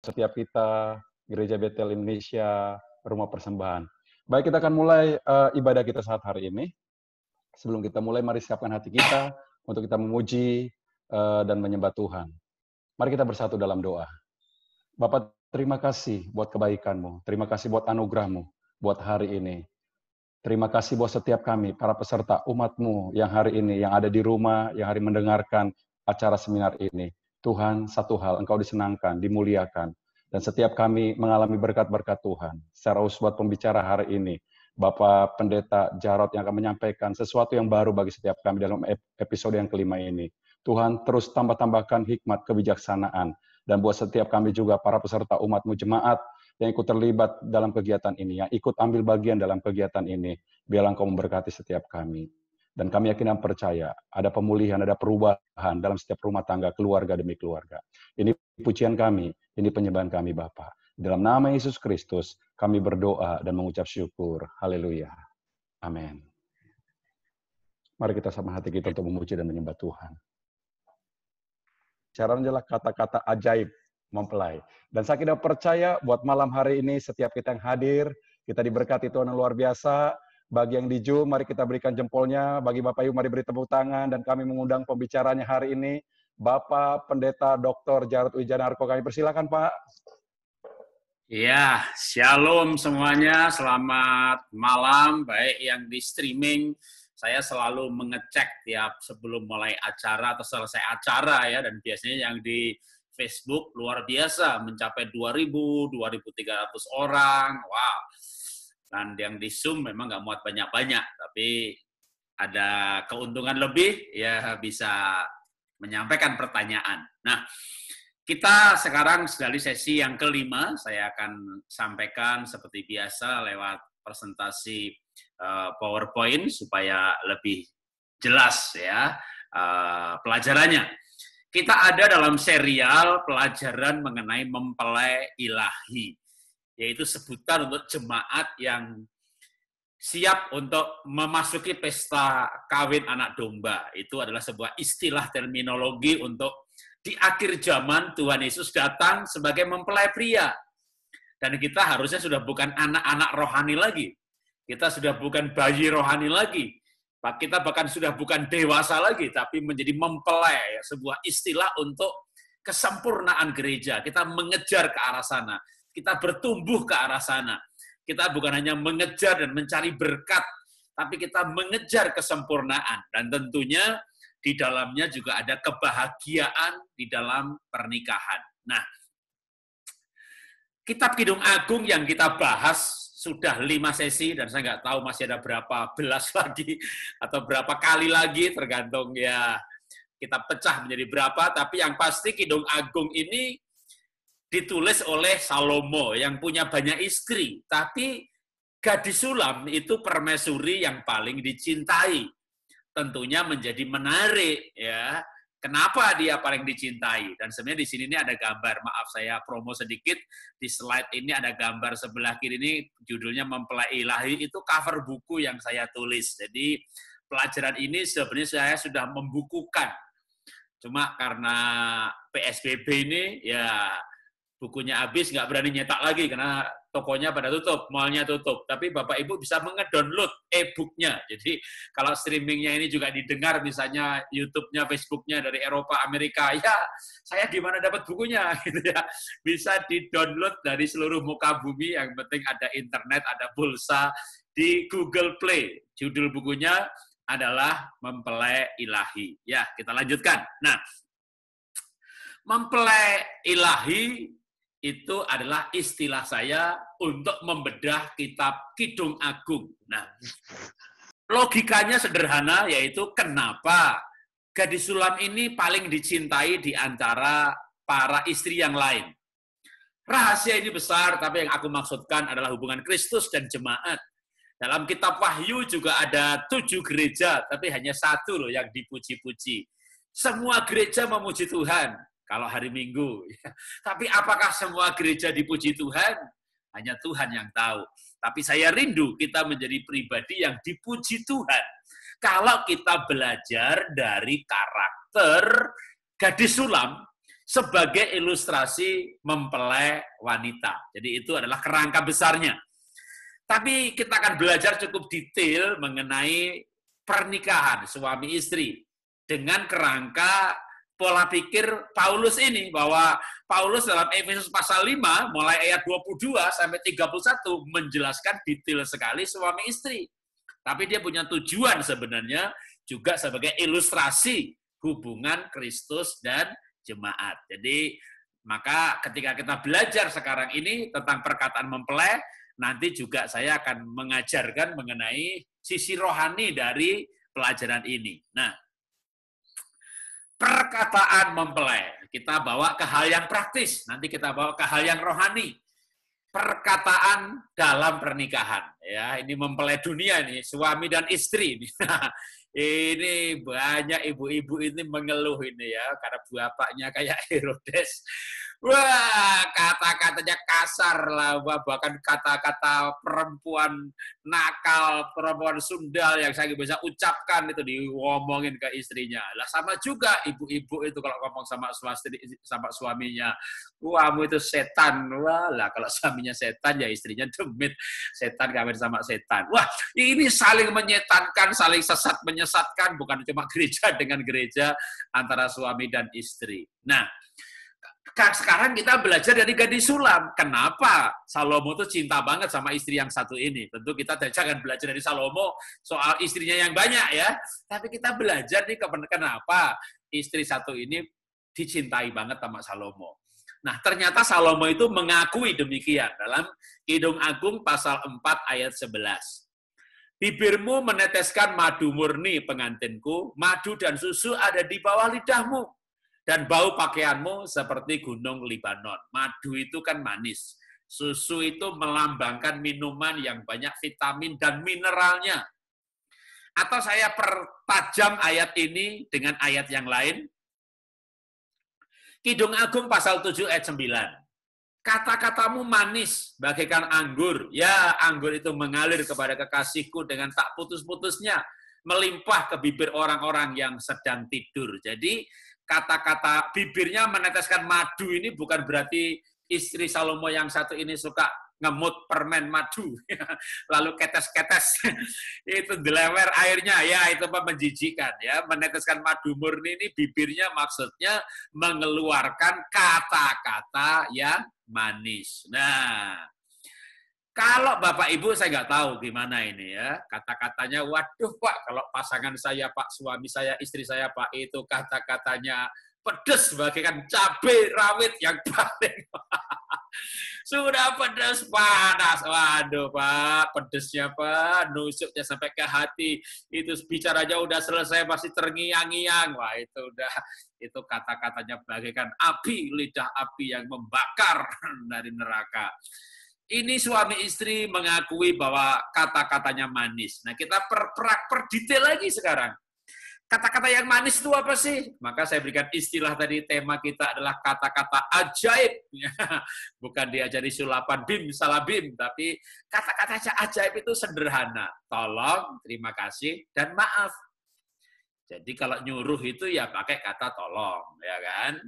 setiap kita, Gereja Betel Indonesia, Rumah Persembahan. Baik, kita akan mulai ibadah kita saat hari ini. Sebelum kita mulai, mari siapkan hati kita untuk kita memuji dan menyembah Tuhan. Mari kita bersatu dalam doa. Bapak, terima kasih buat kebaikan-Mu. Terima kasih buat anugerah-Mu buat hari ini. Terima kasih buat setiap kami, para peserta umat-Mu yang hari ini, yang ada di rumah, yang hari mendengarkan acara seminar ini. Tuhan, satu hal, Engkau disenangkan, dimuliakan. Dan setiap kami mengalami berkat-berkat Tuhan. Secara khusus buat pembicara hari ini, Bapak Pendeta Jarod yang akan menyampaikan sesuatu yang baru bagi setiap kami dalam episode yang kelima ini. Tuhan, terus tambah-tambahkan hikmat, kebijaksanaan. Dan buat setiap kami juga, para peserta umat-Mu jemaat, yang ikut terlibat dalam kegiatan ini, yang ikut ambil bagian dalam kegiatan ini, biarlah Engkau memberkati setiap kami. Dan kami yakin dan percaya, ada pemulihan, ada perubahan dalam setiap rumah tangga, keluarga demi keluarga. Ini pujian kami, ini penyembahan kami Bapa. Dalam nama Yesus Kristus, kami berdoa dan mengucap syukur. Haleluya. Amin. Mari kita sama hati kita untuk memuji dan menyembah Tuhan. Caranya adalah kata-kata ajaib, mempelai. Dan saya tidak percaya buat malam hari ini setiap kita yang hadir, kita diberkati Tuhan yang luar biasa. Bagi yang di Zoom, mari kita berikan jempolnya. Bagi Bapak Ibu, mari beri tepuk tangan. Dan kami mengundang pembicaranya hari ini, Bapak Pendeta Dr. Jarod Wijanarko. Kami persilakan, Pak. Ya, shalom semuanya. Selamat malam. Baik yang di streaming, saya selalu mengecek tiap sebelum mulai acara atau selesai acara ya. Dan biasanya yang di Facebook luar biasa, mencapai 2.000, 2.300 orang. Wow. Dan yang di Zoom memang nggak muat banyak-banyak, tapi ada keuntungan lebih, ya bisa menyampaikan pertanyaan. Nah, kita sekarang sudah di sesi yang kelima, saya akan sampaikan seperti biasa lewat presentasi PowerPoint supaya lebih jelas ya pelajarannya. Kita ada dalam serial pelajaran mengenai mempelai ilahi, yaitu sebutan untuk jemaat yang siap untuk memasuki pesta kawin anak domba. Itu adalah sebuah istilah terminologi untuk di akhir zaman Tuhan Yesus datang sebagai mempelai pria. Dan kita harusnya sudah bukan anak-anak rohani lagi. Kita sudah bukan bayi rohani lagi. Kita bahkan sudah bukan dewasa lagi, tapi menjadi mempelai. Sebuah istilah untuk kesempurnaan gereja. Kita mengejar ke arah sana. Kita bertumbuh ke arah sana. Kita bukan hanya mengejar dan mencari berkat, tapi kita mengejar kesempurnaan. Dan tentunya di dalamnya juga ada kebahagiaan di dalam pernikahan. Nah, Kitab Kidung Agung yang kita bahas sudah 5 sesi, dan saya nggak tahu masih ada berapa belas lagi, atau berapa kali lagi, tergantung ya kita pecah menjadi berapa, tapi yang pasti Kidung Agung ini ditulis oleh Salomo yang punya banyak istri, tapi gadis sulam itu permaisuri yang paling dicintai. Tentunya menjadi menarik ya. Kenapa dia paling dicintai? Dan sebenarnya di sini ini ada gambar. Maaf saya promo sedikit. Di slide ini ada gambar sebelah kiri ini judulnya Mempelai Ilahi, itu cover buku yang saya tulis. Jadi pelajaran ini sebenarnya saya sudah membukukan. Cuma karena PSBB ini ya bukunya habis, nggak berani nyetak lagi karena tokonya pada tutup, mallnya tutup. Tapi Bapak Ibu bisa mengedownload e-booknya. Jadi kalau streamingnya ini juga didengar, misalnya YouTube-nya, Facebook-nya dari Eropa, Amerika, ya saya di mana dapat bukunya? Gitu ya. Bisa di-download dari seluruh muka bumi, yang penting ada internet, ada pulsa, di Google Play. Judul bukunya adalah Mempelai Ilahi. Ya, kita lanjutkan. Nah, Mempelai Ilahi itu adalah istilah saya untuk membedah kitab Kidung Agung. Nah, logikanya sederhana, yaitu kenapa gadis sulam ini paling dicintai di antara para istri yang lain. Rahasia ini besar, tapi yang aku maksudkan adalah hubungan Kristus dan jemaat. Dalam kitab Wahyu juga ada 7 gereja, tapi hanya 1 loh yang dipuji-puji. Semua gereja memuji Tuhan kalau hari Minggu. Tapi apakah semua gereja dipuji Tuhan? Hanya Tuhan yang tahu. Tapi saya rindu kita menjadi pribadi yang dipuji Tuhan. Kalau kita belajar dari karakter gadis sulam sebagai ilustrasi mempelai wanita. Jadi itu adalah kerangka besarnya. Tapi kita akan belajar cukup detail mengenai pernikahan suami istri dengan kerangka pola pikir Paulus ini, bahwa Paulus dalam Efesus pasal 5 mulai ayat 22 sampai 31 menjelaskan detail sekali suami istri. Tapi dia punya tujuan sebenarnya juga sebagai ilustrasi hubungan Kristus dan jemaat. Jadi maka ketika kita belajar sekarang ini tentang perkataan mempelai, nanti juga saya akan mengajarkan mengenai sisi rohani dari pelajaran ini. Nah, perkataan mempelai, kita bawa ke hal yang praktis, nanti kita bawa ke hal yang rohani. Perkataan dalam pernikahan, ya, ini mempelai dunia nih, suami dan istri. Ini banyak ibu-ibu ini mengeluh ini ya, karena bapaknya kayak Herodes. Wah, kata-katanya kasar lah, bahkan kata-kata perempuan nakal, perempuan sundal yang saya bisa ucapkan itu diomongin ke istrinya. Lah sama juga ibu-ibu itu kalau ngomong sama suaminya, wah, kamu itu setan. Wah, lah kalau suaminya setan ya istrinya demit, setan kawin sama setan. Wah, ini saling menyetankan, saling sesat menyesatkan, bukan cuma gereja dengan gereja, antara suami dan istri. Nah, sekarang kita belajar dari gadis sulam. Kenapa Salomo tuh cinta banget sama istri yang satu ini? Tentu kita jangan belajar dari Salomo soal istrinya yang banyak ya. Tapi kita belajar nih kenapa istri satu ini dicintai banget sama Salomo. Nah, ternyata Salomo itu mengakui demikian dalam Kidung Agung pasal 4 ayat 11. Bibirmu meneteskan madu murni pengantinku, madu dan susu ada di bawah lidahmu. Dan bau pakaianmu seperti gunung Libanon. Madu itu kan manis. Susu itu melambangkan minuman yang banyak vitamin dan mineralnya. Atau saya pertajam ayat ini dengan ayat yang lain. Kidung Agung pasal 7 ayat 9. Kata-katamu manis bagaikan anggur. Ya, anggur itu mengalir kepada kekasihku dengan tak putus-putusnya. Melimpah ke bibir orang-orang yang sedang tidur. Jadi, kata-kata bibirnya meneteskan madu ini bukan berarti istri Salomo yang satu ini suka ngemut permen madu, lalu ketes-ketes, itu dilewer airnya, ya itu menjijikan. Ya, meneteskan madu murni ini bibirnya maksudnya mengeluarkan kata-kata yang manis. Nah, kalau Bapak Ibu saya nggak tahu gimana ini ya, kata-katanya, waduh Pak, kalau pasangan saya Pak, suami saya, istri saya Pak, itu kata-katanya pedes bagaikan cabai rawit yang paling sudah pedes panas. Waduh Pak, pedesnya Pak, nusuknya sampai ke hati, itu bicaranya udah selesai masih terngiang-ngiang. Wah itu udah, itu kata-katanya bagaikan api, lidah api yang membakar dari neraka. Ini suami istri mengakui bahwa kata-katanya manis. Nah, kita per detail lagi sekarang. Kata-kata yang manis itu apa sih? Maka saya berikan istilah tadi, tema kita adalah kata-kata ajaib. Bukan diajari sulapan bim, salabim, tapi kata-kata ajaib itu sederhana. Tolong, terima kasih, dan maaf. Jadi kalau nyuruh itu ya pakai kata tolong, ya kan?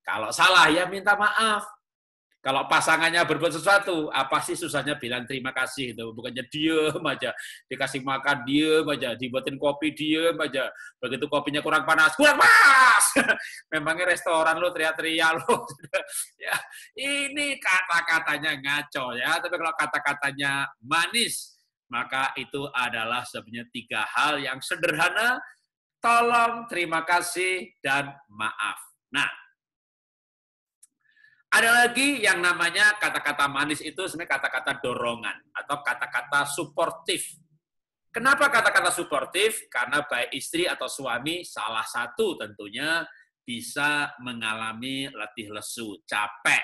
Kalau salah ya minta maaf. Kalau pasangannya berbuat sesuatu, apa sih susahnya bilang terima kasih itu? Bukannya diem aja, dikasih makan diem aja, dibuatin kopi diem aja. Begitu kopinya kurang panas, memangnya restoran lo teriak-teriak lo. Ya, ini kata-katanya ngaco ya. Tapi kalau kata-katanya manis, maka itu adalah sebenarnya 3 hal yang sederhana: tolong, terima kasih, dan maaf. Nah, ada lagi yang namanya kata-kata manis itu sebenarnya kata-kata dorongan atau kata-kata suportif. Kenapa kata-kata suportif? Karena baik istri atau suami, salah satu tentunya bisa mengalami letih lesu, capek.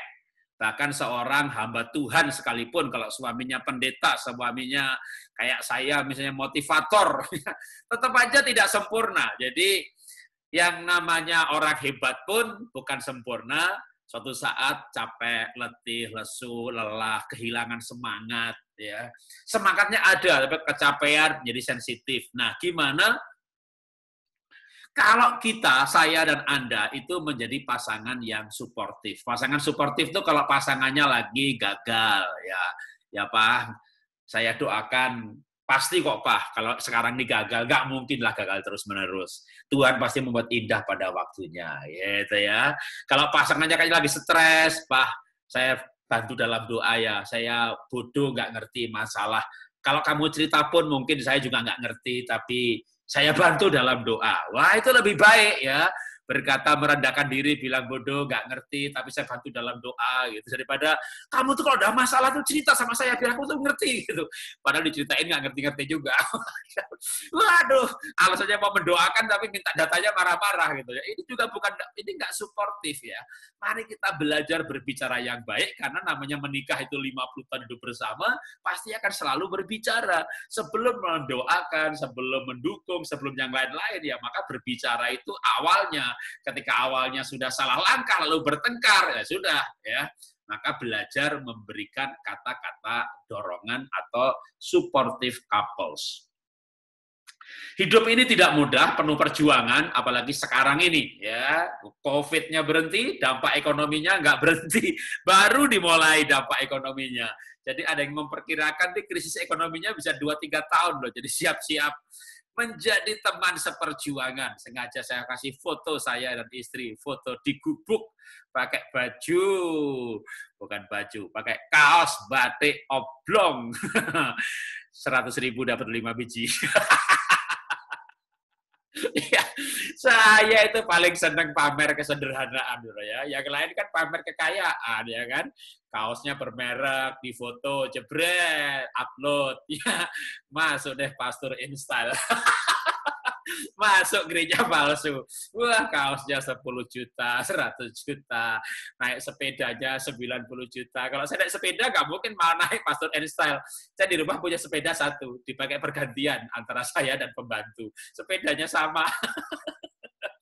Bahkan seorang hamba Tuhan sekalipun, kalau suaminya pendeta, suaminya kayak saya misalnya motivator, tetap aja tidak sempurna. Jadi yang namanya orang hebat pun bukan sempurna. Suatu saat capek, letih, lesu, lelah, kehilangan semangat, ya. Semangatnya ada, tapi kecapean jadi sensitif. Nah, gimana Kalau kita, saya dan Anda itu menjadi pasangan yang suportif. Pasangan suportif itu kalau pasangannya lagi gagal, ya Pak, saya doakan pasti kok Pak, kalau sekarang ini gagal, nggak mungkin lah gagal terus-menerus. Tuhan pasti membuat indah pada waktunya, gitu ya. Kalau pasangannya kayak lagi stres, Pak, saya bantu dalam doa ya. Saya bodoh, nggak ngerti masalah. Kalau kamu cerita pun mungkin saya juga nggak ngerti, tapi saya bantu dalam doa. Wah, itu lebih baik ya. Berkata merendahkan diri, bilang bodoh, nggak ngerti, tapi saya bantu dalam doa, gitu. Daripada, kamu tuh kalau ada masalah tuh cerita sama saya, biar aku tuh ngerti, gitu. Padahal diceritain nggak ngerti-ngerti juga. Waduh, alasannya mau mendoakan, tapi minta datanya marah-marah, gitu ya. Ini juga bukan, ini nggak suportif ya. Mari kita belajar berbicara yang baik, karena namanya menikah itu 50 tahun hidup bersama, pasti akan selalu berbicara. Sebelum mendoakan, sebelum mendukung, sebelum yang lain-lain, ya maka berbicara itu awalnya. Ketika awalnya sudah salah langkah lalu bertengkar, ya sudah ya. Maka belajar memberikan kata-kata dorongan atau supportive couples. Hidup ini tidak mudah, penuh perjuangan, apalagi sekarang ini ya. COVID-nya berhenti, dampak ekonominya nggak berhenti. Baru dimulai dampak ekonominya. Jadi ada yang memperkirakan nih krisis ekonominya bisa 2-3 tahun loh. Jadi siap-siap menjadi teman seperjuangan. Sengaja saya kasih foto saya dan istri, foto di gubuk, pakai baju, bukan baju, pakai kaos batik oblong. 100.000 dapat 5 biji. Ya, saya itu paling senang pamer kesederhanaan ya. Yang lain kan pamer kekayaan ya kan. Kaosnya bermerek, di foto, jebret, upload. Ya, masuk deh pastor InStyle. Masuk gereja palsu. Wah, kaosnya 10 juta, 100 juta. Naik sepedanya 90 juta. Kalau saya naik sepeda, nggak mungkin mau naik pastor InStyle. Saya di rumah punya sepeda satu. Dipakai pergantian antara saya dan pembantu. Sepedanya sama.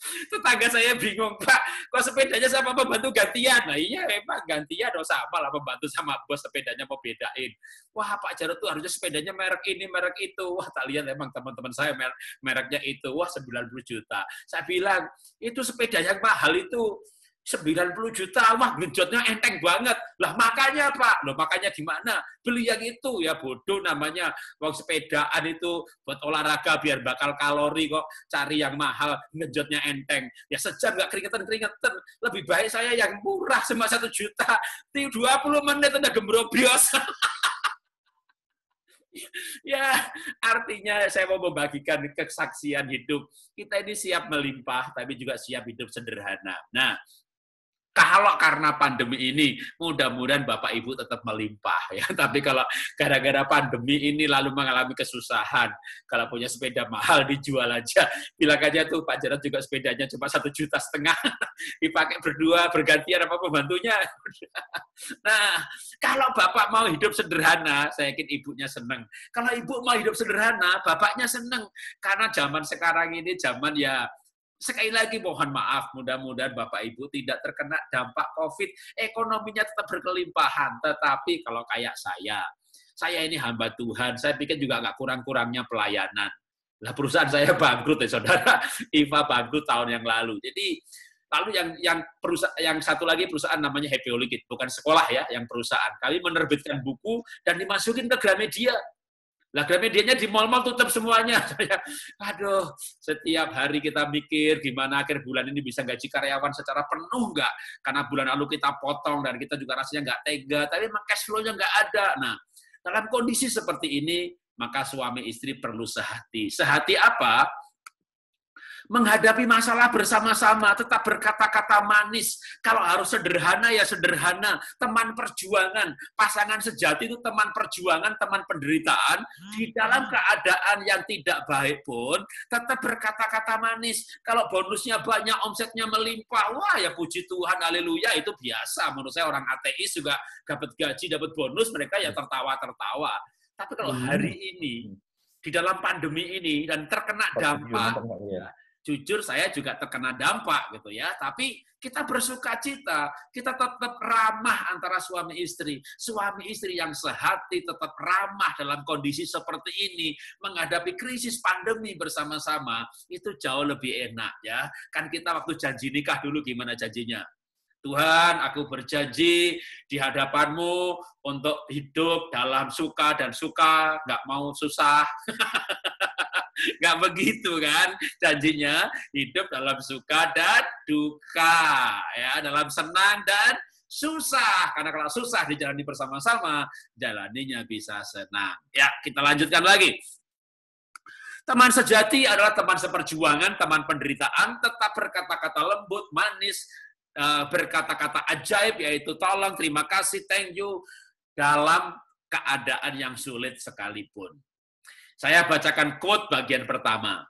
Tetangga saya bingung, Pak, kok sepedanya sama pembantu gantian? Nah iya, emang gantian, dong sama lah pembantu sama bos, sepedanya mau bedain. Wah, Pak Jarod tuh harusnya sepedanya merek ini, merek itu. Wah, tak lihat emang teman-teman saya mereknya itu. Wah, 90 juta. Saya bilang, itu sepeda yang mahal itu 90 juta, wah genjotnya enteng banget. Lah makanya Pak, loh makanya gimana? Beli yang itu ya bodoh namanya. Wong sepedaan itu buat olahraga biar bakal kalori kok. Cari yang mahal, genjotnya enteng. Ya sejam nggak keringetan-keringetan. Lebih baik saya yang murah cuma 1 juta. 20 menit udah gembrobios. Ya, artinya saya mau membagikan kesaksian hidup. Kita ini siap melimpah, tapi juga siap hidup sederhana. Nah, kalau karena pandemi ini, mudah-mudahan Bapak Ibu tetap melimpah ya. Tapi kalau gara-gara pandemi ini lalu mengalami kesusahan, kalau punya sepeda mahal dijual aja. Bilang aja tuh Pak Jarod juga sepedanya cuma 1,5 juta, dipakai berdua bergantian apa pembantunya. Nah, kalau Bapak mau hidup sederhana, saya yakin ibunya senang. Kalau ibu mau hidup sederhana, bapaknya senang. Karena zaman sekarang ini zaman ya. Sekali lagi mohon maaf, mudah-mudahan Bapak Ibu tidak terkena dampak COVID, ekonominya tetap berkelimpahan. Tetapi kalau kayak saya ini hamba Tuhan, saya pikir juga nggak kurang-kurangnya pelayanan. Lah perusahaan saya bangkrut ya saudara, IFA bangkrut tahun yang lalu. Jadi lalu yang satu lagi perusahaan namanya Happy Holy bukan sekolah ya, yang perusahaan. Kami menerbitkan buku dan dimasukin ke Gramedia. Lah Gramedianya di mal-mal tutup semuanya. Aduh, setiap hari kita mikir gimana akhir bulan ini bisa gaji karyawan secara penuh nggak? Karena bulan lalu kita potong dan kita juga rasanya nggak tega, tapi memang cash flow-nya nggak ada. Nah, dalam kondisi seperti ini, maka suami istri perlu sehati. Sehati apa? Menghadapi masalah bersama-sama, tetap berkata-kata manis. Kalau harus sederhana, ya sederhana. Teman perjuangan, pasangan sejati itu teman perjuangan, teman penderitaan. Di dalam keadaan yang tidak baik pun, tetap berkata-kata manis. Kalau bonusnya banyak, omsetnya melimpah, wah ya puji Tuhan, haleluya, itu biasa. Menurut saya orang ateis juga dapat gaji, dapat bonus, mereka ya tertawa-tertawa. Tapi kalau hari ini, di dalam pandemi ini, dan terkena dampak, jujur saya juga terkena dampak gitu ya. Tapi kita bersuka cita, kita tetap ramah antara suami istri. Suami istri yang sehati tetap ramah dalam kondisi seperti ini, menghadapi krisis pandemi bersama-sama, itu jauh lebih enak ya. Kan kita waktu janji nikah dulu gimana janjinya? Tuhan, aku berjanji di hadapanmu untuk hidup dalam suka dan suka, nggak mau susah. Nggak begitu kan janjinya, hidup dalam suka dan duka, ya, dalam senang dan susah. Karena kalau susah dijalani bersama-sama, jalaninya bisa senang. Ya, kita lanjutkan lagi. Teman sejati adalah teman seperjuangan, teman penderitaan, tetap berkata-kata lembut, manis, berkata-kata ajaib, yaitu tolong, terima kasih, thank you, dalam keadaan yang sulit sekalipun. Saya bacakan quote bagian pertama.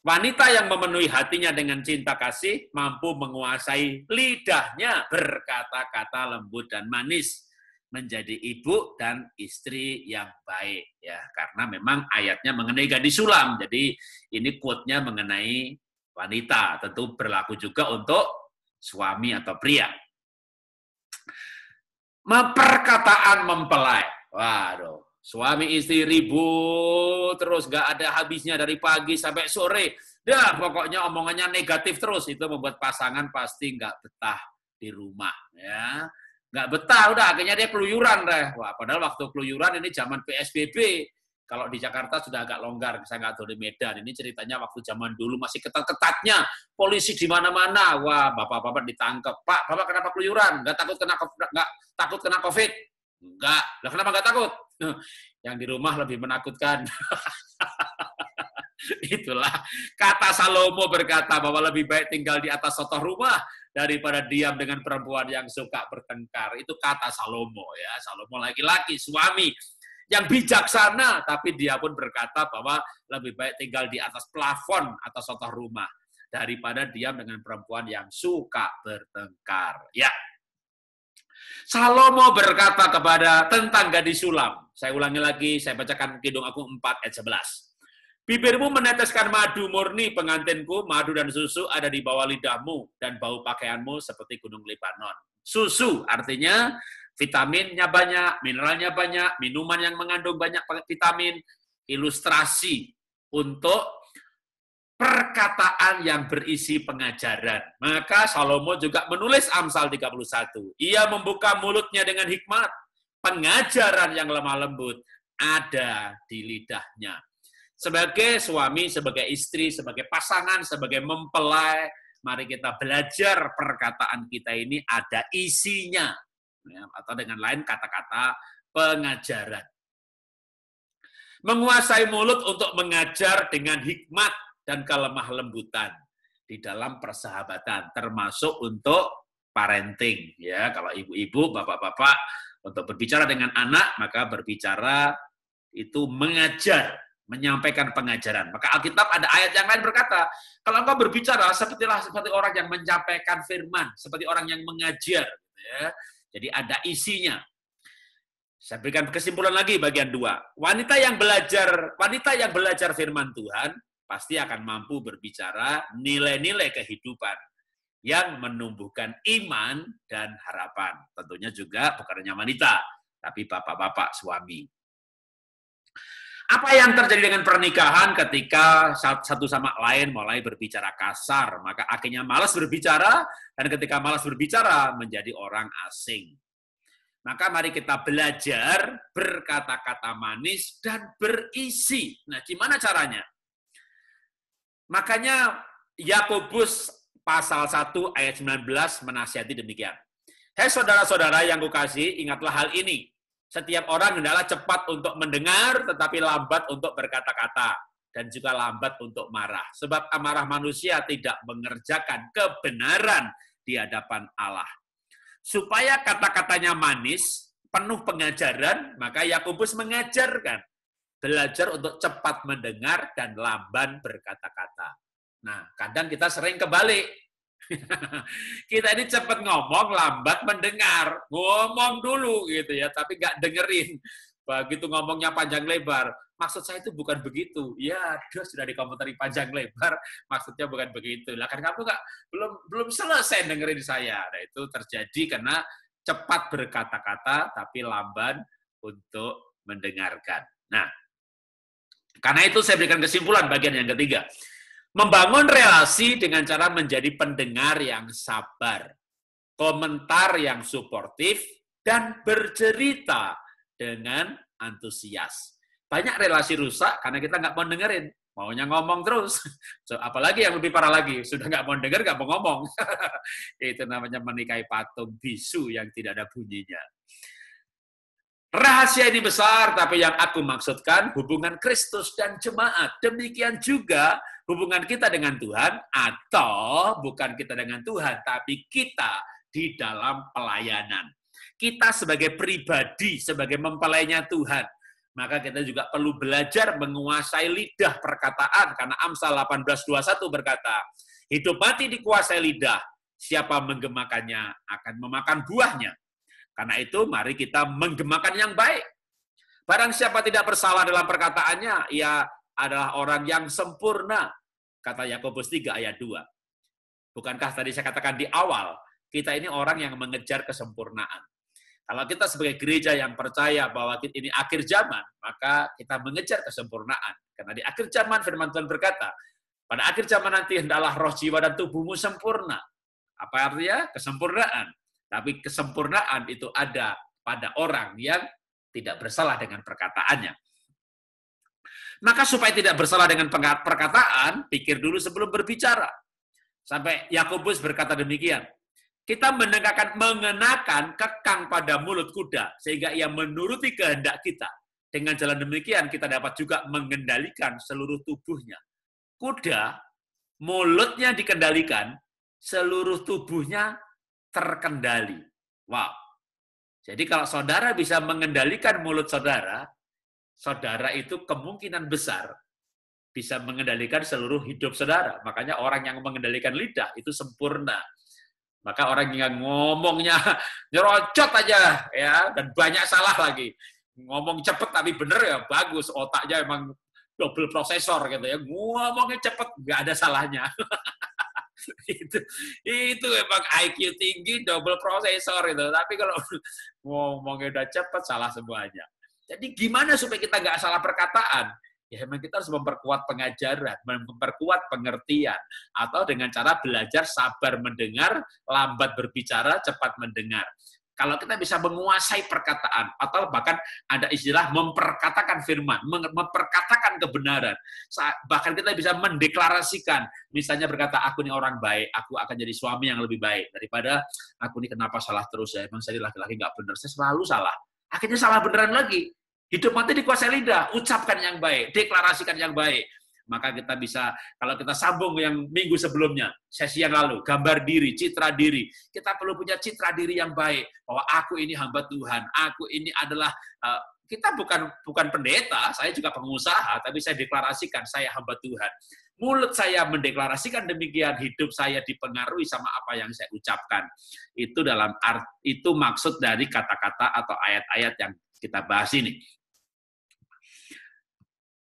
Wanita yang memenuhi hatinya dengan cinta kasih, mampu menguasai lidahnya, berkata-kata lembut dan manis, menjadi ibu dan istri yang baik. Ya, karena memang ayatnya mengenai gadis sulam, jadi ini quote-nya mengenai wanita, tentu berlaku juga untuk suami atau pria. Perkataan mempelai. Waduh, suami istri ribut terus, gak ada habisnya dari pagi sampai sore. Dah, pokoknya omongannya negatif terus. Itu membuat pasangan pasti gak betah di rumah. Ya, gak betah, udah akhirnya dia keluyuran deh. Wah, padahal waktu keluyuran ini zaman PSBB. Kalau di Jakarta sudah agak longgar, saya nggak tahu di Medan. Ini ceritanya waktu zaman dulu masih ketat-ketatnya, polisi di mana-mana. Wah, bapak-bapak ditangkap. Pak, bapak kenapa keluyuran? Nggak takut kena COVID? Enggak. Lah kenapa nggak takut? Yang di rumah lebih menakutkan. Itulah kata Salomo berkata bahwa lebih baik tinggal di atas sotoh rumah daripada diam dengan perempuan yang suka bertengkar. Itu kata Salomo ya. Salomo laki-laki, suami yang bijaksana, tapi dia pun berkata bahwa lebih baik tinggal di atas plafon atau sotoh rumah daripada diam dengan perempuan yang suka bertengkar. Ya. Salomo berkata tentang gadis sulam. Saya ulangi lagi, saya bacakan Kidung Agung 4 ayat 11. Bibirmu meneteskan madu murni, pengantinku, madu dan susu ada di bawah lidahmu, dan bau pakaianmu seperti gunung Libanon. Susu artinya vitaminnya banyak, mineralnya banyak, minuman yang mengandung banyak vitamin, ilustrasi untuk perkataan yang berisi pengajaran. Maka Salomo juga menulis Amsal 31. Ia membuka mulutnya dengan hikmat, pengajaran yang lemah lembut ada di lidahnya. Sebagai suami, sebagai istri, sebagai pasangan, sebagai mempelai, mari kita belajar perkataan kita ini ada isinya. Ya, atau dengan lain kata-kata pengajaran. Menguasai mulut untuk mengajar dengan hikmat dan kelemah lembutan di dalam persahabatan, termasuk untuk parenting. Ya, kalau ibu-ibu, bapak-bapak untuk berbicara dengan anak, maka berbicara itu mengajar, menyampaikan pengajaran. Maka Alkitab ada ayat yang lain berkata, kalau engkau berbicara seperti orang yang menyampaikan firman, seperti orang yang mengajar. Ya. Jadi ada isinya. Saya berikan kesimpulan lagi bagian 2. Wanita yang belajar firman Tuhan pasti akan mampu berbicara nilai-nilai kehidupan yang menumbuhkan iman dan harapan. Tentunya juga bukan hanya wanita, tapi bapak-bapak, suami. Apa yang terjadi dengan pernikahan ketika satu sama lain mulai berbicara kasar, maka akhirnya malas berbicara, dan ketika malas berbicara menjadi orang asing. Maka mari kita belajar berkata-kata manis dan berisi. Nah, gimana caranya? Makanya Yakobus pasal 1 ayat 19 menasihati demikian. Hai saudara-saudara yang kukasihi, ingatlah hal ini. Setiap orang hendaklah cepat untuk mendengar, tetapi lambat untuk berkata-kata, dan juga lambat untuk marah. Sebab amarah manusia tidak mengerjakan kebenaran di hadapan Allah. Supaya kata-katanya manis, penuh pengajaran, maka Yakobus mengajarkan. Belajar untuk cepat mendengar dan lamban berkata-kata. Nah, kadang kita sering kebalik. Kita ini cepat ngomong, lambat mendengar. Ngomong dulu gitu ya, tapi nggak dengerin. begitu ngomongnya panjang lebar, maksud saya itu bukan begitu. Ya, dia sudah dikomentari panjang lebar, maksudnya bukan begitu. Lah kan kamu belum selesai dengerin saya. Nah, itu terjadi karena cepat berkata-kata tapi lamban untuk mendengarkan. Nah, karena itu saya berikan kesimpulan bagian yang ketiga. Membangun relasi dengan cara menjadi pendengar yang sabar, komentar yang suportif, dan bercerita dengan antusias. Banyak relasi rusak karena kita nggak mau dengerin, maunya ngomong terus. So, apalagi yang lebih parah lagi, sudah nggak mau denger, nggak mau ngomong. Itu namanya menikahi patung bisu yang tidak ada bunyinya. Rahasia ini besar, tapi yang aku maksudkan hubungan Kristus dan jemaat. Demikian juga hubungan kita dengan Tuhan, atau bukan kita dengan Tuhan, tapi kita di dalam pelayanan. Kita sebagai pribadi, sebagai mempelainya Tuhan, maka kita juga perlu belajar menguasai lidah perkataan, karena Amsal 18:21 berkata, hidup mati dikuasai lidah, siapa menggemakannya akan memakan buahnya. Karena itu, mari kita menggemakan yang baik. Barang siapa tidak bersalah dalam perkataannya, ia adalah orang yang sempurna. Kata Yakobus 3 ayat 2. Bukankah tadi saya katakan di awal, kita ini orang yang mengejar kesempurnaan. Kalau kita sebagai gereja yang percaya bahwa ini akhir zaman, maka kita mengejar kesempurnaan. Karena di akhir zaman firman Tuhan berkata, pada akhir zaman nanti hendaklah roh, jiwa, dan tubuhmu sempurna. Apa artinya? Kesempurnaan. Tapi kesempurnaan itu ada pada orang yang tidak bersalah dengan perkataannya. Maka supaya tidak bersalah dengan perkataan, pikir dulu sebelum berbicara. Sampai Yakobus berkata demikian. Kita mengenakan kekang pada mulut kuda, sehingga ia menuruti kehendak kita. Dengan jalan demikian, kita dapat juga mengendalikan seluruh tubuhnya. Kuda, mulutnya dikendalikan, seluruh tubuhnya terkendali. Wow. Jadi kalau saudara bisa mengendalikan mulut saudara, saudara itu kemungkinan besar bisa mengendalikan seluruh hidup saudara. Makanya orang yang mengendalikan lidah itu sempurna. Maka orang yang ngomongnya nyerocot aja ya, dan banyak salah lagi. Ngomong cepet tapi bener ya bagus, otaknya emang double prosesor gitu ya. Ngomongnya cepet nggak ada salahnya. itu memang IQ tinggi, double processor itu. Tapi kalau ngomongnya udah cepat, salah semuanya. Jadi gimana supaya kita nggak salah perkataan? Ya memang kita harus memperkuat pengajaran, memperkuat pengertian, atau dengan cara belajar sabar mendengar, lambat berbicara, cepat mendengar. Kalau kita bisa menguasai perkataan, atau bahkan ada istilah memperkatakan firman, memperkatakan kebenaran, bahkan kita bisa mendeklarasikan, misalnya berkata, aku ini orang baik, aku akan jadi suami yang lebih baik, daripada aku ini kenapa salah terus ya, emang saya laki-laki nggak benar, saya selalu salah. Akhirnya salah beneran lagi. Hidup mati dikuasai lidah, ucapkan yang baik, deklarasikan yang baik. Maka kita bisa, kalau kita sambung yang minggu sebelumnya, sesi yang lalu, gambar diri, citra diri. Kita perlu punya citra diri yang baik. Bahwa aku ini hamba Tuhan, aku ini adalah, kita bukan pendeta, saya juga pengusaha, tapi saya deklarasikan, saya hamba Tuhan. Mulut saya mendeklarasikan demikian, hidup saya dipengaruhi sama apa yang saya ucapkan. Itu itu maksud dari kata-kata atau ayat-ayat yang kita bahas ini.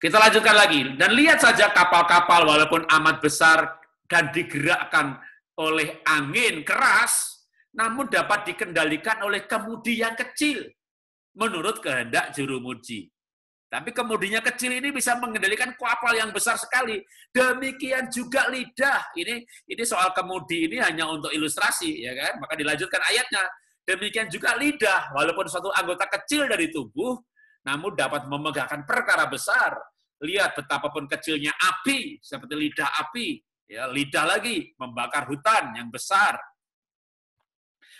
Kita lanjutkan lagi. Dan lihat saja kapal-kapal walaupun amat besar dan digerakkan oleh angin keras, namun dapat dikendalikan oleh kemudi yang kecil, menurut kehendak juru mudi. Tapi kemudinya kecil ini bisa mengendalikan kapal yang besar sekali. Demikian juga lidah. Ini soal kemudi ini hanya untuk ilustrasi, ya kan? Maka dilanjutkan ayatnya. Demikian juga lidah, walaupun suatu anggota kecil dari tubuh, namun dapat memegahkan perkara besar. Lihat betapapun kecilnya api, seperti lidah api. Ya, lidah lagi, membakar hutan yang besar.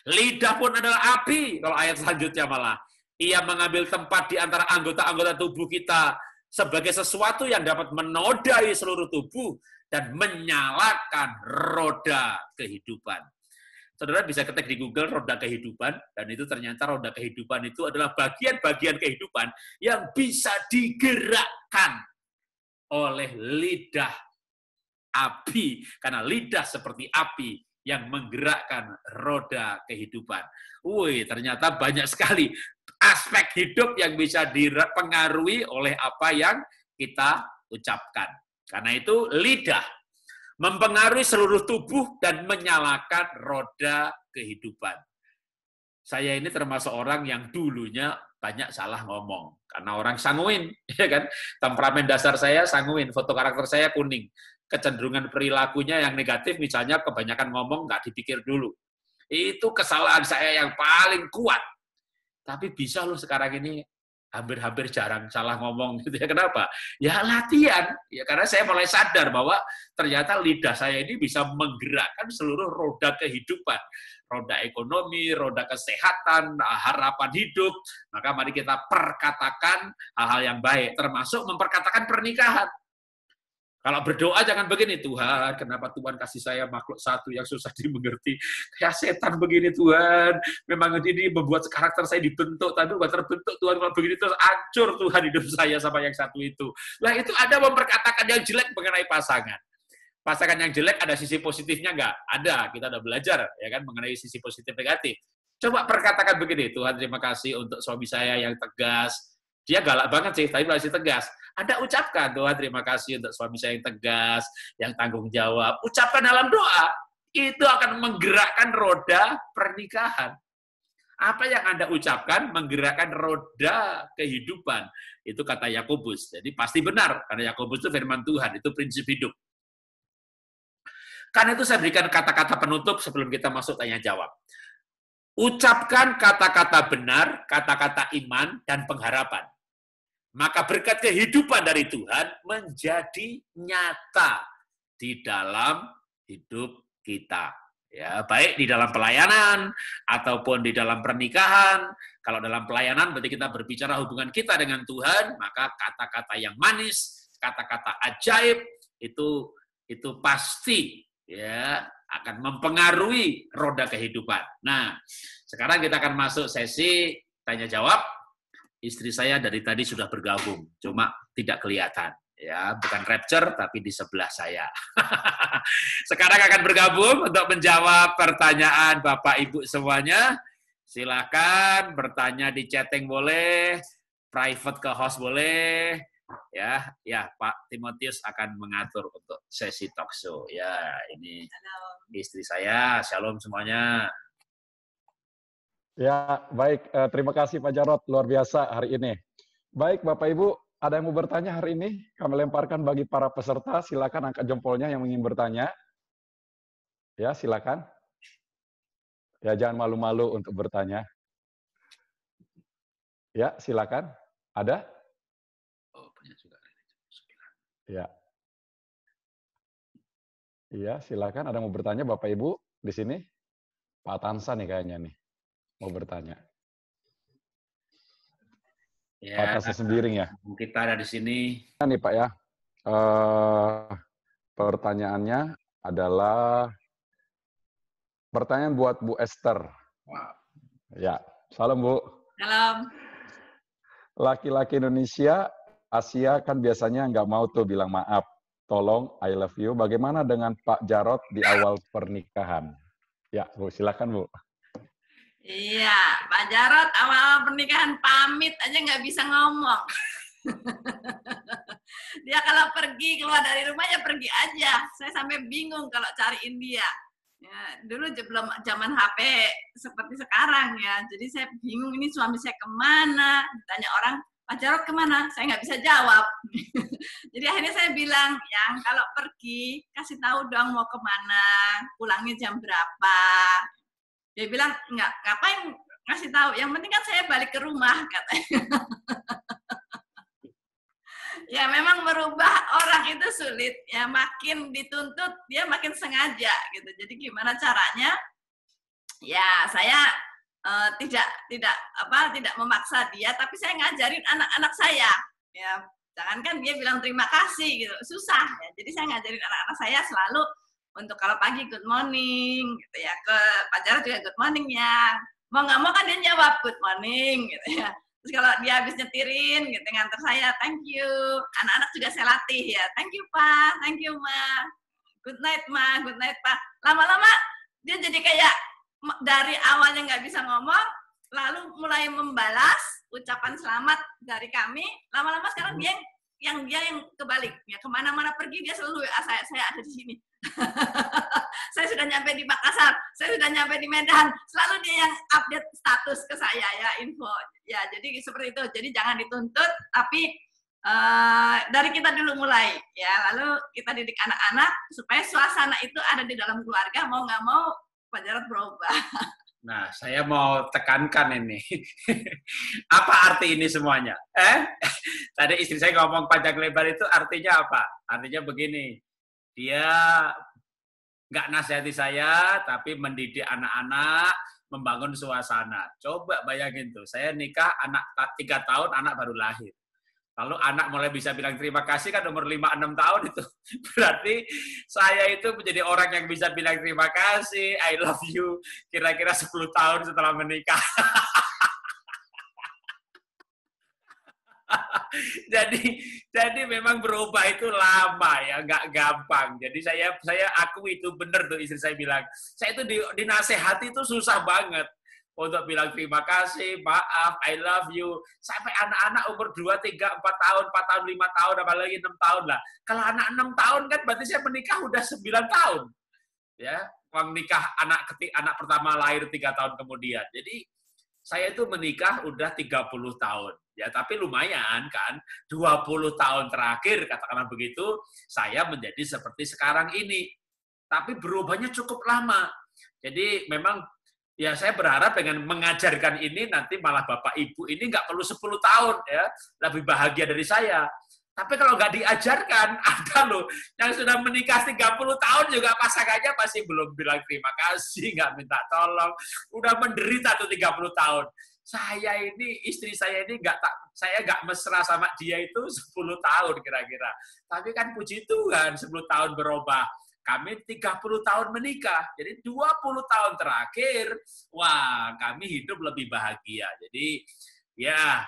Lidah pun adalah api, kalau ayat selanjutnya malah. Ia mengambil tempat di antara anggota-anggota tubuh kita sebagai sesuatu yang dapat menodai seluruh tubuh dan menyalakan roda kehidupan. Saudara bisa ketik di Google roda kehidupan, dan itu ternyata roda kehidupan itu adalah bagian-bagian kehidupan yang bisa digerakkan oleh lidah api. Karena lidah seperti api yang menggerakkan roda kehidupan. Wih, ternyata banyak sekali aspek hidup yang bisa dipengaruhi oleh apa yang kita ucapkan. Karena itu lidah mempengaruhi seluruh tubuh dan menyalakan roda kehidupan. Saya ini termasuk orang yang dulunya banyak salah ngomong. Karena orang sanguin, ya kan? Temperamen dasar saya sanguin, foto karakter saya kuning. Kecenderungan perilakunya yang negatif, misalnya kebanyakan ngomong nggak dipikir dulu. Itu kesalahan saya yang paling kuat. Tapi bisa loh sekarang ini hampir-hampir jarang salah ngomong gitu ya. Kenapa? Ya latihan. Ya karena saya mulai sadar bahwa ternyata lidah saya ini bisa menggerakkan seluruh roda kehidupan. Roda ekonomi, roda kesehatan, harapan hidup. Maka mari kita perkatakan hal-hal yang baik, termasuk memperkatakan pernikahan. Kalau berdoa jangan begini, Tuhan, kenapa Tuhan kasih saya makhluk satu yang susah dimengerti? Kayak setan begini, Tuhan. Memang ini membuat karakter saya dibentuk, tapi bukan terbentuk, Tuhan. Kalau begini terus hancur Tuhan hidup saya sama yang satu itu. Nah itu ada memperkatakan yang jelek mengenai pasangan. Pasangan yang jelek ada sisi positifnya nggak? Ada, kita udah belajar ya kan mengenai sisi positif negatif. Coba perkatakan begini, Tuhan terima kasih untuk suami saya yang tegas. Dia galak banget sih, tapi masih tegas. Anda ucapkan, Tuhan terima kasih untuk suami saya yang tegas, yang tanggung jawab. Ucapkan dalam doa, itu akan menggerakkan roda pernikahan. Apa yang Anda ucapkan menggerakkan roda kehidupan. Itu kata Yakobus. Jadi pasti benar, karena Yakobus itu firman Tuhan, itu prinsip hidup. Karena itu saya berikan kata-kata penutup sebelum kita masuk tanya jawab. Ucapkan kata-kata benar, kata-kata iman, dan pengharapan. Maka berkat kehidupan dari Tuhan menjadi nyata di dalam hidup kita. Ya, baik di dalam pelayanan ataupun di dalam pernikahan. Kalau dalam pelayanan berarti kita berbicara hubungan kita dengan Tuhan, maka kata-kata yang manis, kata-kata ajaib itu pasti ya akan mempengaruhi roda kehidupan. Nah, sekarang kita akan masuk sesi tanya jawab. Istri saya dari tadi sudah bergabung, cuma tidak kelihatan. Ya, bukan rapture, tapi di sebelah saya. Sekarang akan bergabung untuk menjawab pertanyaan Bapak Ibu semuanya. Silakan bertanya di chatting boleh, private ke host boleh. Ya, Pak Timotius akan mengatur untuk sesi talk show. Ya, ini istri saya. Shalom semuanya. Ya, baik. Terima kasih Pak Jarod, luar biasa hari ini. Baik, Bapak Ibu, ada yang mau bertanya hari ini? Kami lemparkan bagi para peserta, silakan angkat jempolnya yang ingin bertanya. Ya, silakan. Ya, jangan malu-malu untuk bertanya. Ya, silakan. Ada? Ya. Iya, silakan. Ada yang mau bertanya, Bapak Ibu di sini? Pak Tansa nih kayaknya nih. Mau bertanya. Ya, Pak Tansa Sembiring ya. Kita ada di sini. Nih Pak ya. Pertanyaannya adalah pertanyaan buat Bu Esther. Wow. Ya, salam Bu. Salam. Laki-laki Indonesia, Asia kan biasanya nggak mau tuh bilang maaf. Tolong, I love you. Bagaimana dengan Pak Jarod di awal pernikahan? Ya, Bu, silakan Bu. Iya, Pak Jarod awal pernikahan pamit aja nggak bisa ngomong. Dia kalau pergi keluar dari rumah ya pergi aja. Saya sampai bingung kalau cariin dia. Ya, dulu belum zaman HP seperti sekarang ya. Jadi saya bingung ini suami saya kemana. Ditanya orang, Pak Jarod kemana? Saya nggak bisa jawab. Jadi akhirnya saya bilang, yang kalau pergi kasih tahu dong mau kemana, pulangnya jam berapa. Dia bilang, enggak, ngapain ngasih tahu, yang penting kan saya balik ke rumah, katanya. Ya memang merubah orang itu sulit, ya makin dituntut, dia makin sengaja, gitu. Jadi gimana caranya? Ya saya tidak memaksa dia, tapi saya ngajarin anak-anak saya. Ya, jangankan dia bilang terima kasih, gitu, susah. Ya. Jadi saya ngajarin anak-anak saya selalu, untuk kalau pagi good morning gitu ya, ke Pak Jarod juga good morning ya, mau nggak mau kan dia jawab good morning gitu ya. Terus kalau dia habis nyetirin gitu nganter saya thank you, anak-anak juga saya latih ya, thank you Pak, thank you Ma, good night Ma, good night Pak. Lama-lama dia jadi kayak dari awalnya nggak bisa ngomong lalu mulai membalas ucapan selamat dari kami, lama-lama sekarang dia yang kebalik, ya kemana-mana pergi dia selalu saya ada di sini. Saya sudah nyampe di Makassar, saya sudah nyampe di Medan, selalu dia yang update status ke saya ya, info. Ya, jadi seperti itu. Jadi jangan dituntut, tapi dari kita dulu mulai ya, lalu kita didik anak-anak supaya suasana itu ada di dalam keluarga, mau nggak mau Pak Jarod berubah. Nah, saya mau tekankan ini. Apa arti ini semuanya? Tadi istri saya ngomong panjang lebar itu artinya apa? Artinya begini, dia nggak nasihati saya, tapi mendidik anak-anak, membangun suasana. Coba bayangin tuh, saya nikah anak 3 tahun, anak baru lahir. Lalu anak mulai bisa bilang terima kasih kan umur 5-6 tahun itu. Berarti saya itu menjadi orang yang bisa bilang terima kasih, I love you, kira-kira 10 tahun setelah menikah. Jadi memang berubah itu lama ya, nggak gampang. Jadi saya akui itu benar tuh istri saya bilang. Saya itu dinasehati itu susah banget. Untuk bilang terima kasih, maaf, I love you. Sampai anak-anak umur 2, 3, 4 tahun, 4 tahun, 5 tahun, apalagi 6 tahun lah. Kalau anak 6 tahun kan berarti saya menikah udah 9 tahun. Ya, uang nikah anak pertama lahir 3 tahun kemudian. Jadi saya itu menikah udah 30 tahun. Ya, tapi lumayan kan, 20 tahun terakhir, katakanlah begitu, saya menjadi seperti sekarang ini. Tapi berubahnya cukup lama. Jadi memang ya saya berharap dengan mengajarkan ini nanti malah Bapak Ibu ini nggak perlu 10 tahun ya, lebih bahagia dari saya. Tapi kalau nggak diajarkan, ada loh yang sudah menikah 30 tahun juga pasangannya masih belum bilang terima kasih, nggak minta tolong, udah menderita tuh 30 tahun. Saya ini, istri saya ini saya nggak mesra sama dia itu 10 tahun kira-kira. Tapi kan puji Tuhan 10 tahun berubah. Kami 30 tahun menikah, jadi 20 tahun terakhir, wah kami hidup lebih bahagia. Jadi ya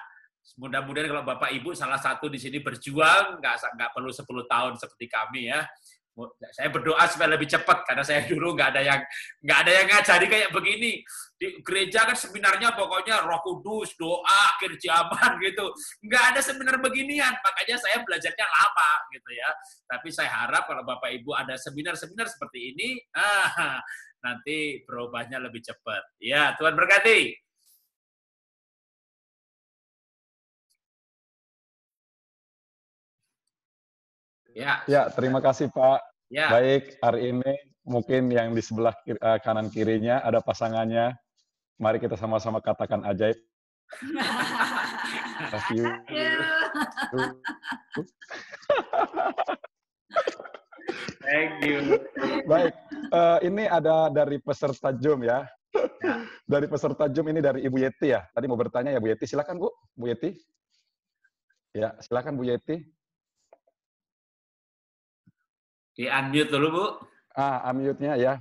mudah-mudahan kalau Bapak Ibu salah satu di sini berjuang, nggak perlu 10 tahun seperti kami ya. Saya berdoa supaya lebih cepat karena saya dulu nggak ada yang ngajari kayak begini. Di gereja kan seminarnya pokoknya Roh Kudus, doa, akhir zaman gitu. Nggak ada seminar beginian, makanya saya belajarnya lama gitu ya. Tapi saya harap kalau Bapak Ibu ada seminar-seminar seperti ini, nanti berubahnya lebih cepat. Ya, Tuhan berkati. Ya, terima kasih Pak. Ya. Baik, hari ini mungkin yang di sebelah kanan kirinya ada pasangannya. Mari kita sama-sama katakan ajaib. Love you. Thank you. Baik, ini ada dari peserta Zoom ya. Dari peserta Zoom ini dari Ibu Yeti ya. Tadi mau bertanya ya Bu Yeti, silakan Bu Yeti. Ya, silakan Bu Yeti. Di unmute dulu, Bu. Unmute-nya ya.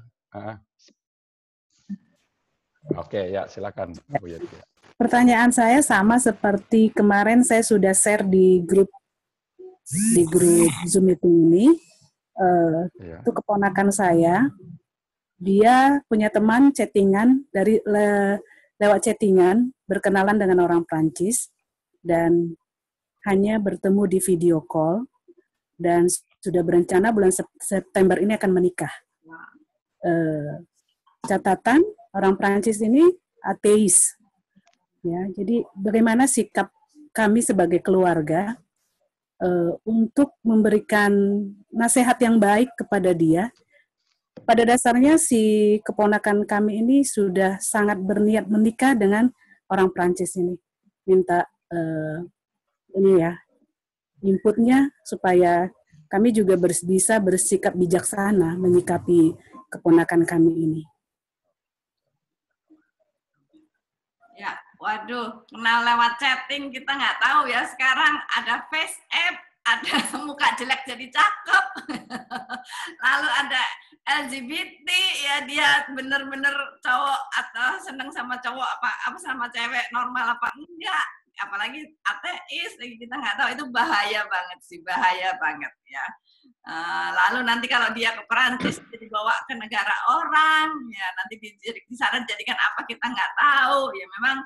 Oke, ya silakan Bu Yeti. Pertanyaan saya sama seperti kemarin saya sudah share di grup Zoom meeting ini. Itu keponakan saya. Dia punya teman chattingan lewat chattingan, berkenalan dengan orang Prancis dan hanya bertemu di video call dan sudah berencana bulan September ini akan menikah. Catatan, orang Prancis ini ateis. Ya, jadi bagaimana sikap kami sebagai keluarga untuk memberikan nasihat yang baik kepada dia. Pada dasarnya si keponakan kami ini sudah sangat berniat menikah dengan orang Prancis ini. Minta ini ya, inputnya supaya kami juga bisa bersikap bijaksana menyikapi keponakan kami ini. Ya, waduh, kenal lewat chatting kita nggak tahu ya. Sekarang ada face app, ada muka jelek jadi cakep, lalu ada LGBT, ya dia bener-bener cowok atau seneng sama cowok apa sama cewek normal apa enggak. Apalagi ateis, kita nggak tahu, itu bahaya banget sih, bahaya banget ya. Lalu nanti kalau dia ke Perancis dibawa ke negara orang, ya nanti di sana jadikan apa kita nggak tahu. Ya memang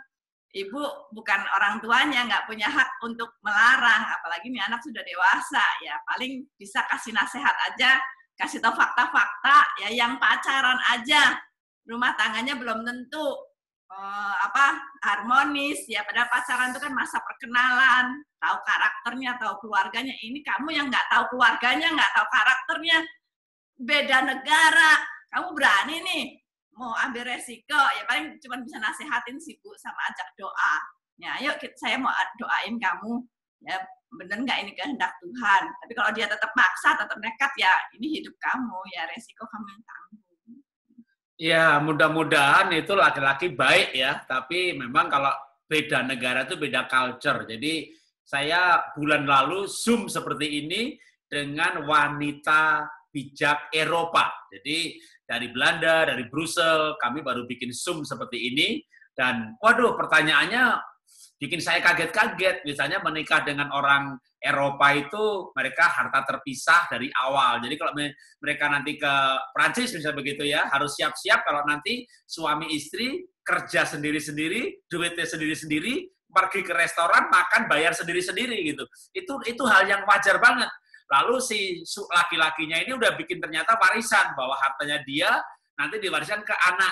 ibu bukan orang tuanya, nggak punya hak untuk melarang, apalagi ini anak sudah dewasa, ya paling bisa kasih nasihat aja, kasih tahu fakta-fakta, ya yang pacaran aja, rumah tangganya belum tentu harmonis, ya padahal pacaran itu kan masa perkenalan, tahu karakternya, tahu keluarganya. Ini kamu yang nggak tahu keluarganya, nggak tahu karakternya, beda negara, kamu berani nih mau ambil resiko, ya paling cuma bisa nasihatin sih Bu, sama ajak doa. Ya, ayo saya mau doain kamu, ya bener nggak ini kehendak Tuhan. Tapi kalau dia tetap maksa, tetap nekat, ya ini hidup kamu, ya resiko kamu yang tanggung. Ya, mudah-mudahan itu laki-laki baik ya, tapi memang kalau beda negara itu beda culture. Jadi saya bulan lalu Zoom seperti ini dengan wanita bijak Eropa. Jadi dari Belanda, dari Brussels, kami baru bikin Zoom seperti ini. Dan waduh, pertanyaannya bikin saya kaget-kaget. Misalnya menikah dengan orang Eropa itu mereka harta terpisah dari awal. Jadi kalau mereka nanti ke Prancis misalnya begitu ya, harus siap-siap kalau nanti suami istri kerja sendiri-sendiri, duitnya sendiri-sendiri, pergi ke restoran, makan, bayar sendiri-sendiri gitu. Itu hal yang wajar banget. Lalu si laki-lakinya ini udah bikin ternyata warisan bahwa hartanya dia nanti diwariskan ke anak,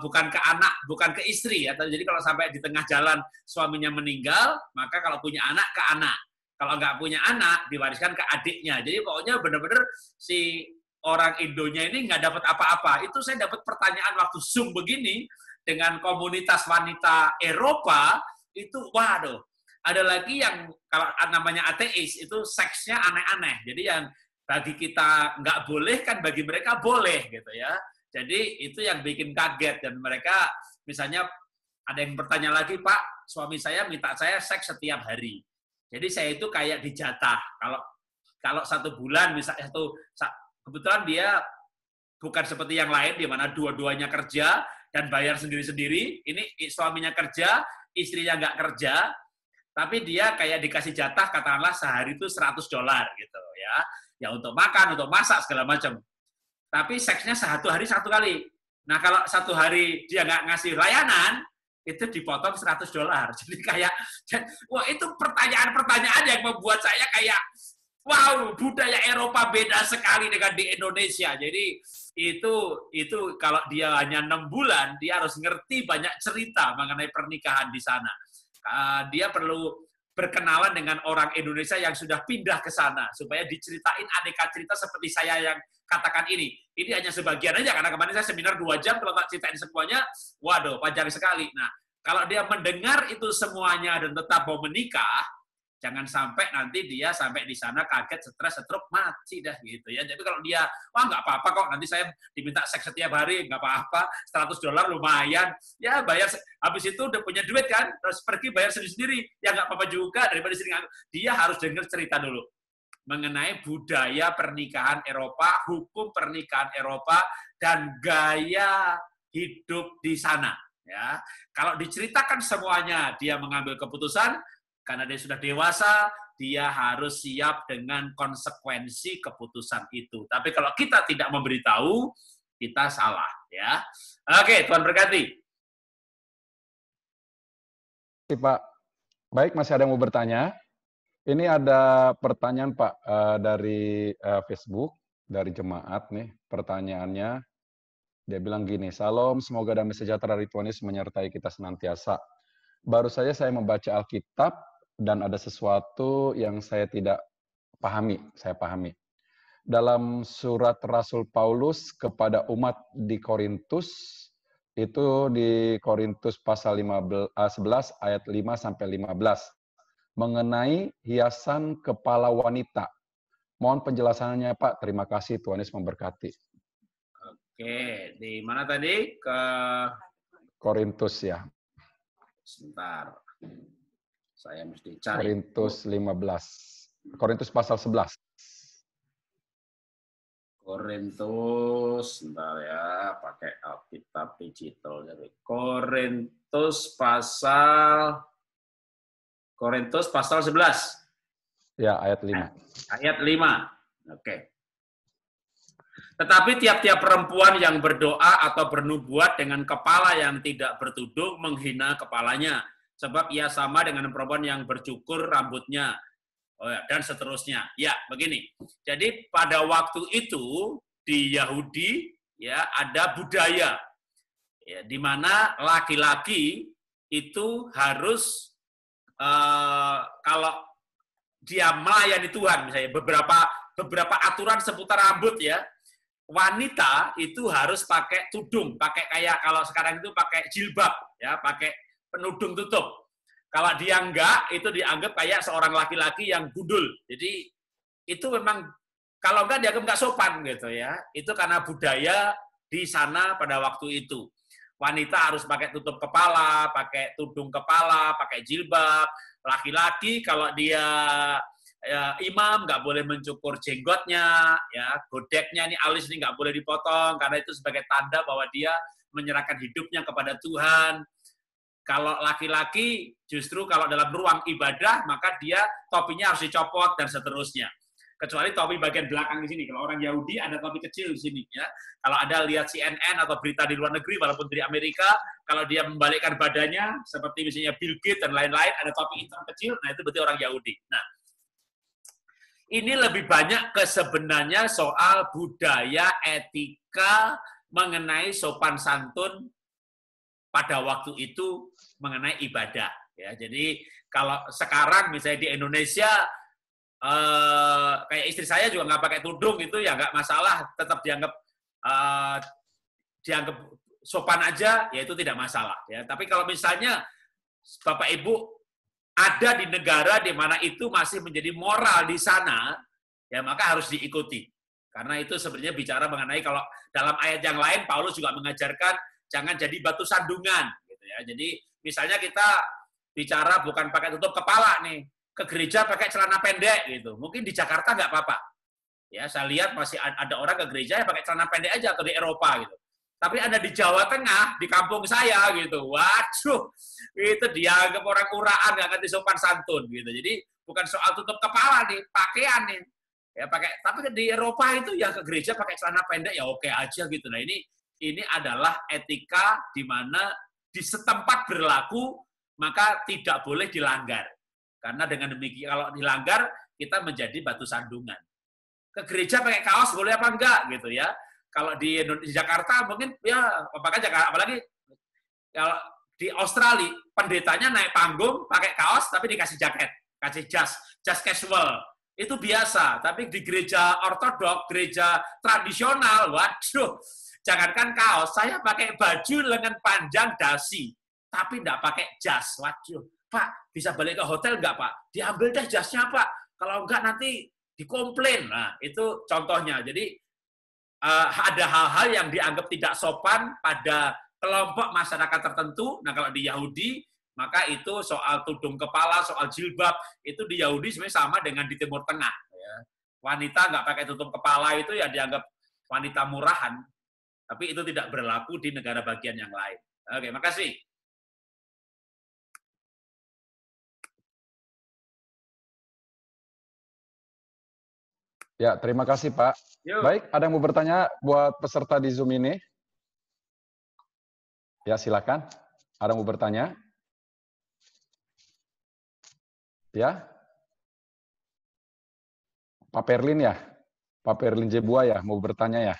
bukan ke anak, bukan ke istri ya. Jadi kalau sampai di tengah jalan suaminya meninggal, maka kalau punya anak ke anak. Kalau nggak punya anak diwariskan ke adiknya. Jadi pokoknya benar-benar si orang Indonya ini nggak dapat apa-apa. Itu saya dapat pertanyaan waktu Zoom begini dengan komunitas wanita Eropa itu, waduh. Ada lagi yang kalau namanya ateis itu seksnya aneh-aneh. Jadi yang bagi kita nggak boleh kan bagi mereka boleh gitu ya. Jadi itu yang bikin kaget dan mereka misalnya ada yang bertanya lagi, Pak, suami saya minta saya seks setiap hari. Jadi saya itu kayak dijatah. Kalau 1 bulan misalnya kebetulan dia bukan seperti yang lain di mana dua-duanya kerja dan bayar sendiri-sendiri. Ini suaminya kerja, istrinya nggak kerja. Tapi dia kayak dikasih jatah katakanlah sehari itu $100 gitu ya. Ya untuk makan, untuk masak segala macam. Tapi seksnya 1 hari 1 kali. Nah kalau 1 hari dia nggak ngasih layanan, itu dipotong $100. Jadi kayak, wah itu pertanyaan-pertanyaan yang membuat saya kayak, wow budaya Eropa beda sekali dengan di Indonesia. Jadi itu kalau dia hanya 6 bulan, dia harus ngerti banyak cerita mengenai pernikahan di sana. Dia perlu berkenalan dengan orang Indonesia yang sudah pindah ke sana supaya diceritain aneka cerita seperti saya yang katakan ini. Ini hanya sebagian aja karena kemarin saya seminar 2 jam kalau tak ceritain semuanya, waduh panjang sekali. Nah, kalau dia mendengar itu semuanya dan tetap mau menikah, jangan sampai nanti dia sampai di sana kaget, stres, stroke, mati dah gitu ya. Jadi kalau dia, wah nggak apa-apa kok, nanti saya diminta seks setiap hari, nggak apa-apa, $100 lumayan. Ya bayar, habis itu udah punya duit kan, terus pergi bayar sendiri-sendiri. Ya nggak apa-apa juga, daripada sini. Dia harus dengar cerita dulu mengenai budaya pernikahan Eropa, hukum pernikahan Eropa, dan gaya hidup di sana. Ya, kalau diceritakan semuanya, dia mengambil keputusan. Karena dia sudah dewasa, dia harus siap dengan konsekuensi keputusan itu. Tapi kalau kita tidak memberitahu, kita salah. Ya, oke, Tuhan berkati. Pak, baik masih ada yang mau bertanya? Ini ada pertanyaan Pak dari Facebook, dari jemaat nih. Pertanyaannya, dia bilang gini, Salam, semoga damai sejahtera dari Tuhan Yesus menyertai kita senantiasa. Baru saja saya membaca Alkitab, dan ada sesuatu yang saya tidak pahami, Dalam surat Rasul Paulus kepada umat di Korintus, itu di Korintus pasal 11 ayat 5-15, mengenai hiasan kepala wanita. Mohon penjelasannya Pak, terima kasih, Tuhan Yesus memberkati. Oke, di mana tadi? Ke Korintus ya. Sebentar. Saya mesti cari. Korintus 15. Korintus pasal 11. Korintus, sebentar ya, pakai Alkitab digital. Jadi Korintus pasal 11. Ya, ayat 5. Ayat 5. Oke. Tetapi tiap-tiap perempuan yang berdoa atau bernubuat dengan kepala yang tidak bertudung menghina kepalanya. Sebab ia sama dengan perempuan yang bercukur rambutnya. Oh ya, dan seterusnya. Ya, begini. Jadi pada waktu itu di Yahudi ya ada budaya ya, di mana laki-laki itu harus kalau dia melayani Tuhan, misalnya beberapa aturan seputar rambut ya, wanita itu harus pakai tudung, pakai kayak kalau sekarang itu pakai jilbab ya, pakai penudung tutup. Kalau dia enggak, itu dianggap kayak seorang laki-laki yang gundul. Jadi itu memang kalau enggak dianggap enggak sopan gitu ya. Itu karena budaya di sana pada waktu itu. Wanita harus pakai tutup kepala, pakai tudung kepala, pakai jilbab. Laki-laki kalau dia imam nggak boleh mencukur jenggotnya, ya godeknya ini alis ini nggak boleh dipotong karena itu sebagai tanda bahwa dia menyerahkan hidupnya kepada Tuhan. Kalau laki-laki justru kalau dalam ruang ibadah maka dia topinya harus dicopot dan seterusnya. Kecuali topi bagian belakang di sini. Kalau orang Yahudi ada topi kecil di sini ya. Kalau ada lihat CNN atau berita di luar negeri walaupun dari Amerika, kalau dia membalikkan badannya seperti misalnya Bill Gates dan lain-lain ada topi hitam kecil, nah itu berarti orang Yahudi. Nah, ini lebih banyak ke sebenarnya soal budaya etika mengenai sopan santun pada waktu itu mengenai ibadah ya. Jadi kalau sekarang misalnya di Indonesia kayak istri saya juga nggak pakai tudung itu ya nggak masalah, tetap dianggap sopan aja ya itu tidak masalah ya. Tapi kalau misalnya Bapak Ibu ada di negara di mana itu masih menjadi moral di sana ya maka harus diikuti. Karena itu sebenarnya bicara mengenai kalau dalam ayat yang lain Paulus juga mengajarkan jangan jadi batu sandungan gitu ya. Jadi misalnya kita bicara bukan pakai tutup kepala nih, ke gereja pakai celana pendek gitu. Mungkin di Jakarta nggak apa-apa. Ya, saya lihat masih ada orang ke gereja pakai celana pendek aja atau di Eropa gitu. Tapi ada di Jawa Tengah, di kampung saya gitu. Waduh, itu dianggap orang uraan nggak ngerti sopan santun gitu. Jadi bukan soal tutup kepala nih, pakaian nih. Ya pakai, tapi di Eropa itu ya ke gereja pakai celana pendek ya oke aja gitu. Nah, ini adalah etika di mana di setempat berlaku, maka tidak boleh dilanggar. Karena dengan demikian, kalau dilanggar, kita menjadi batu sandungan. Ke gereja pakai kaos boleh apa enggak, gitu ya. Kalau di Jakarta, mungkin, ya, apalagi kalau di Australia, pendetanya naik panggung, pakai kaos, tapi dikasih jaket, kasih jas casual. Itu biasa. Tapi di gereja ortodok, gereja tradisional, waduh, jangankan kaos, saya pakai baju lengan panjang dasi, tapi enggak pakai jas. Waduh, Pak, bisa balik ke hotel enggak, Pak? Diambil deh jasnya, Pak. Kalau enggak nanti dikomplain. Nah, itu contohnya. Jadi, ada hal-hal yang dianggap tidak sopan pada kelompok masyarakat tertentu. Nah, kalau di Yahudi, maka itu soal tudung kepala, soal jilbab, itu di Yahudi sebenarnya sama dengan di Timur Tengah. Ya. Wanita nggak pakai tutup kepala itu ya dianggap wanita murahan. Tapi itu tidak berlaku di negara bagian yang lain. Oke, makasih. Ya, terima kasih Pak. Yuk. Baik, ada yang mau bertanya buat peserta di Zoom ini? Ya, silakan. Ada yang mau bertanya? Ya? Pak Perlin ya? Pak Perlin Jebua ya, mau bertanya ya?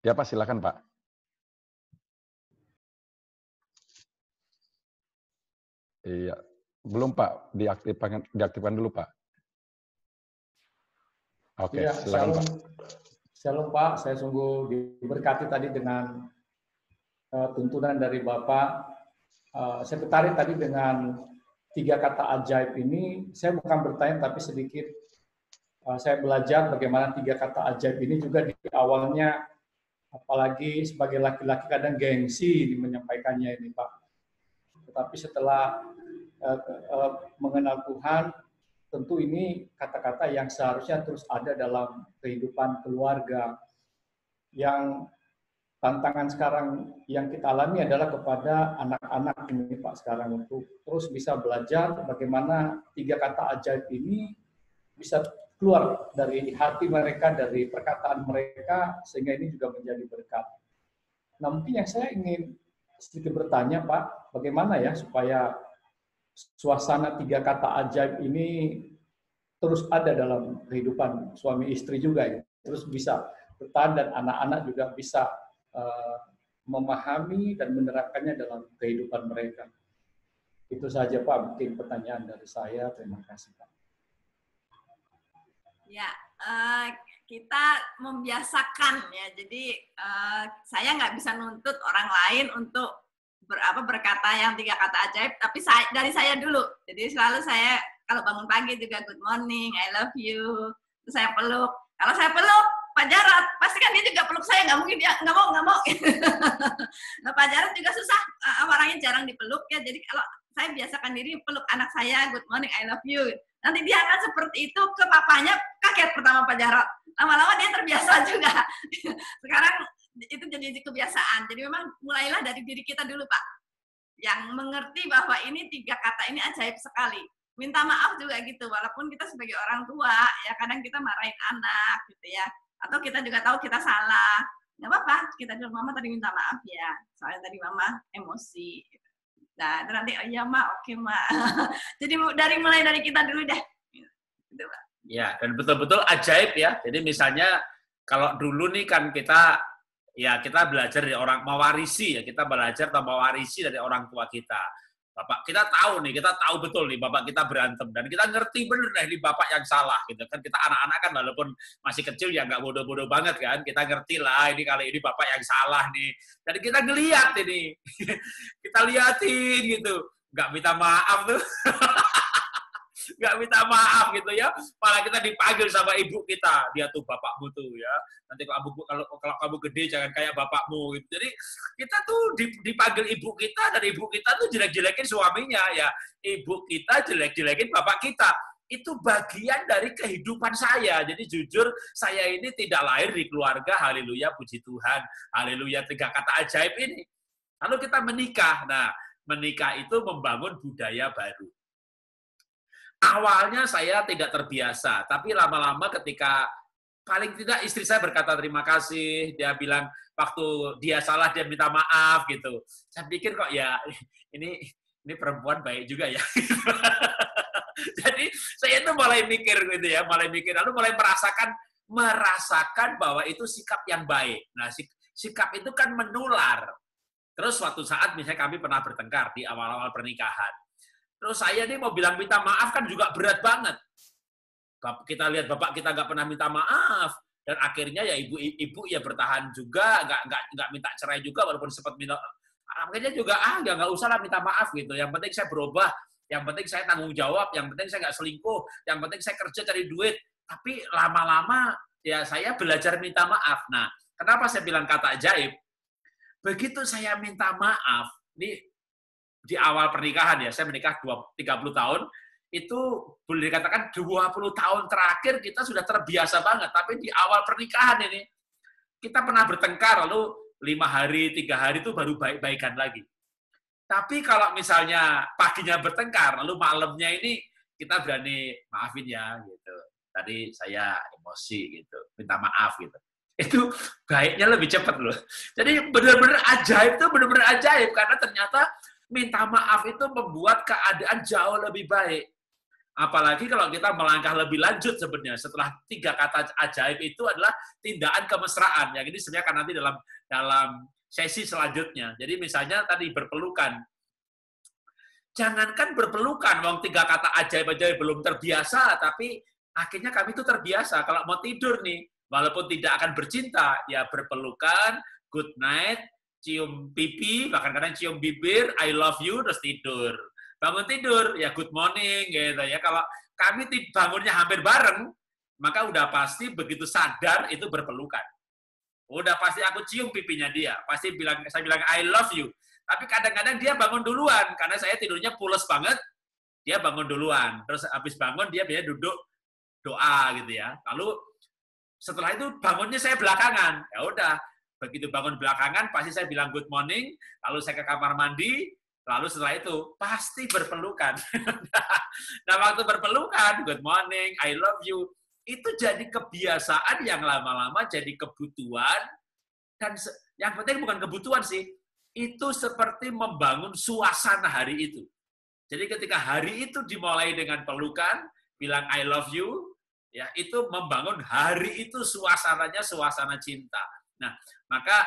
Ya Pak, silakan Pak. Iya, belum Pak, diaktifkan dulu Pak. Oke, ya, silakan Pak. Shalom Pak, saya sungguh diberkati tadi dengan tuntunan dari Bapak. Saya tertarik tadi dengan 3 kata ajaib ini. Saya bukan bertanya, tapi sedikit saya belajar bagaimana 3 kata ajaib ini juga di awalnya, apalagi sebagai laki-laki kadang gengsi menyampaikannya ini Pak. Tetapi setelah mengenal Tuhan, tentu ini kata-kata yang seharusnya terus ada dalam kehidupan keluarga. Yang tantangan sekarang yang kita alami adalah kepada anak-anak ini Pak sekarang untuk terus bisa belajar bagaimana 3 kata ajaib ini bisa keluar dari hati mereka, dari perkataan mereka, sehingga ini juga menjadi berkat. Nah, mungkin yang saya ingin sedikit bertanya, Pak, bagaimana ya supaya suasana 3 kata ajaib ini terus ada dalam kehidupan suami istri juga, ya, terus bisa bertahan dan anak-anak juga bisa memahami dan menerapkannya dalam kehidupan mereka. Itu saja, Pak, mungkin pertanyaan dari saya. Terima kasih, Pak. Ya, kita membiasakan ya. Jadi saya nggak bisa nuntut orang lain untuk berkata yang 3 kata ajaib, tapi dari saya dulu. Jadi selalu saya kalau bangun pagi juga good morning, I love you. Terus saya peluk. Kalau saya peluk Pak Jarod, pasti kan dia juga peluk saya, nggak mungkin dia nggak mau. Nah, Pak Jarod juga susah, orangnya jarang dipeluk ya. Jadi kalau saya biasakan diri peluk anak saya, good morning, I love you. Nanti dia akan seperti itu ke papanya, kaget pertama Pak Jarod. Lama-lama dia terbiasa juga. Sekarang itu jadi kebiasaan. Jadi memang mulailah dari diri kita dulu, Pak. Yang mengerti bahwa ini 3 kata ini ajaib sekali. Minta maaf juga gitu, walaupun kita sebagai orang tua, ya kadang kita marahin anak gitu ya. Atau kita juga tahu kita salah. Nggak apa-apa, kita bilang, Mama tadi minta maaf ya. Soalnya tadi Mama emosi. Nah, nanti, oh iya Ma, oke Ma. Jadi mulai dari kita dulu deh. Gitu, Pak. Ya, dan betul-betul ajaib ya. Jadi misalnya, kalau dulu nih kan kita belajar dari orang, mewarisi ya. Kita belajar atau mewarisi dari orang tua kita. Bapak kita tahu betul nih bapak kita berantem dan kita ngerti bener nih ini bapak yang salah gitu kan. Kita anak-anak kan walaupun masih kecil ya nggak bodoh-bodoh banget kan, kita ngerti lah ini kali ini bapak yang salah nih, dan kita ngeliat ini kita liatin gitu, nggak minta maaf tuh nggak minta maaf gitu ya, malah kita dipanggil sama ibu kita, dia tuh bapakmu tuh ya, nanti kalau kamu gede jangan kayak bapakmu gitu. Jadi kita tuh dipanggil ibu kita, dan ibu kita tuh jelek-jelekin suaminya ya, ibu kita jelek-jelekin bapak kita. Itu bagian dari kehidupan saya. Jadi jujur saya ini tidak lahir di keluarga, haleluya, puji Tuhan, haleluya, 3 kata ajaib ini. Lalu kita menikah. Nah, menikah itu membangun budaya baru. Awalnya saya tidak terbiasa, tapi lama-lama ketika paling tidak istri saya berkata terima kasih, dia bilang waktu dia salah dia minta maaf gitu. Saya pikir kok ya ini perempuan baik juga ya. Jadi saya itu mulai mikir gitu ya, lalu mulai merasakan bahwa itu sikap yang baik. Nah, sikap itu kan menular. Terus suatu saat misalnya kami pernah bertengkar di awal-awal pernikahan. Terus saya nih mau bilang minta maaf kan juga berat banget. Kita lihat bapak kita nggak pernah minta maaf, dan akhirnya ya ibu ya bertahan juga, nggak minta cerai juga walaupun sempat minta. Akhirnya juga ya nggak usah lah minta maaf gitu. Yang penting saya berubah, yang penting saya tanggung jawab, yang penting saya nggak selingkuh, yang penting saya kerja cari duit. Tapi lama-lama ya saya belajar minta maaf. Nah, kenapa saya bilang kata ajaib? Begitu saya minta maaf, ini di awal pernikahan ya, saya menikah 30 tahun, itu boleh dikatakan 20 tahun terakhir kita sudah terbiasa banget, tapi di awal pernikahan ini, kita pernah bertengkar, lalu 5 hari, 3 hari itu baru baik-baikan lagi. Tapi kalau misalnya paginya bertengkar, lalu malamnya ini kita berani maafin ya, gitu. Tadi saya emosi gitu, minta maaf gitu. Itu baiknya lebih cepat loh. Jadi benar-benar ajaib, itu benar-benar ajaib, karena ternyata minta maaf itu membuat keadaan jauh lebih baik. Apalagi kalau kita melangkah lebih lanjut sebenarnya. Setelah 3 kata ajaib itu adalah tindakan kemesraan. Yang ini sebenarnya akan nanti dalam sesi selanjutnya. Jadi misalnya tadi berpelukan. Jangankan berpelukan, wong 3 kata ajaib aja belum terbiasa, tapi akhirnya kami itu terbiasa. Kalau mau tidur nih, walaupun tidak akan bercinta, ya berpelukan, good night, cium pipi, bahkan kadang cium bibir, I love you, terus tidur. Bangun tidur, ya good morning, gitu ya. Kalau kami bangunnya hampir bareng, maka udah pasti begitu sadar itu berpelukan. Udah pasti aku cium pipinya dia, pasti saya bilang I love you. Tapi kadang-kadang dia bangun duluan, karena saya tidurnya pules banget, dia bangun duluan. Terus habis bangun, dia biasanya duduk doa gitu ya. Lalu setelah itu bangunnya saya belakangan. Ya udah, begitu bangun belakangan, pasti saya bilang good morning, lalu saya ke kamar mandi, lalu setelah itu pasti berpelukan. Nah, waktu berpelukan, good morning, I love you, itu jadi kebiasaan yang lama-lama jadi kebutuhan, dan yang penting bukan kebutuhan sih, itu seperti membangun suasana hari itu. Jadi ketika hari itu dimulai dengan pelukan, bilang I love you, ya itu membangun hari itu suasananya suasana cinta. Nah, maka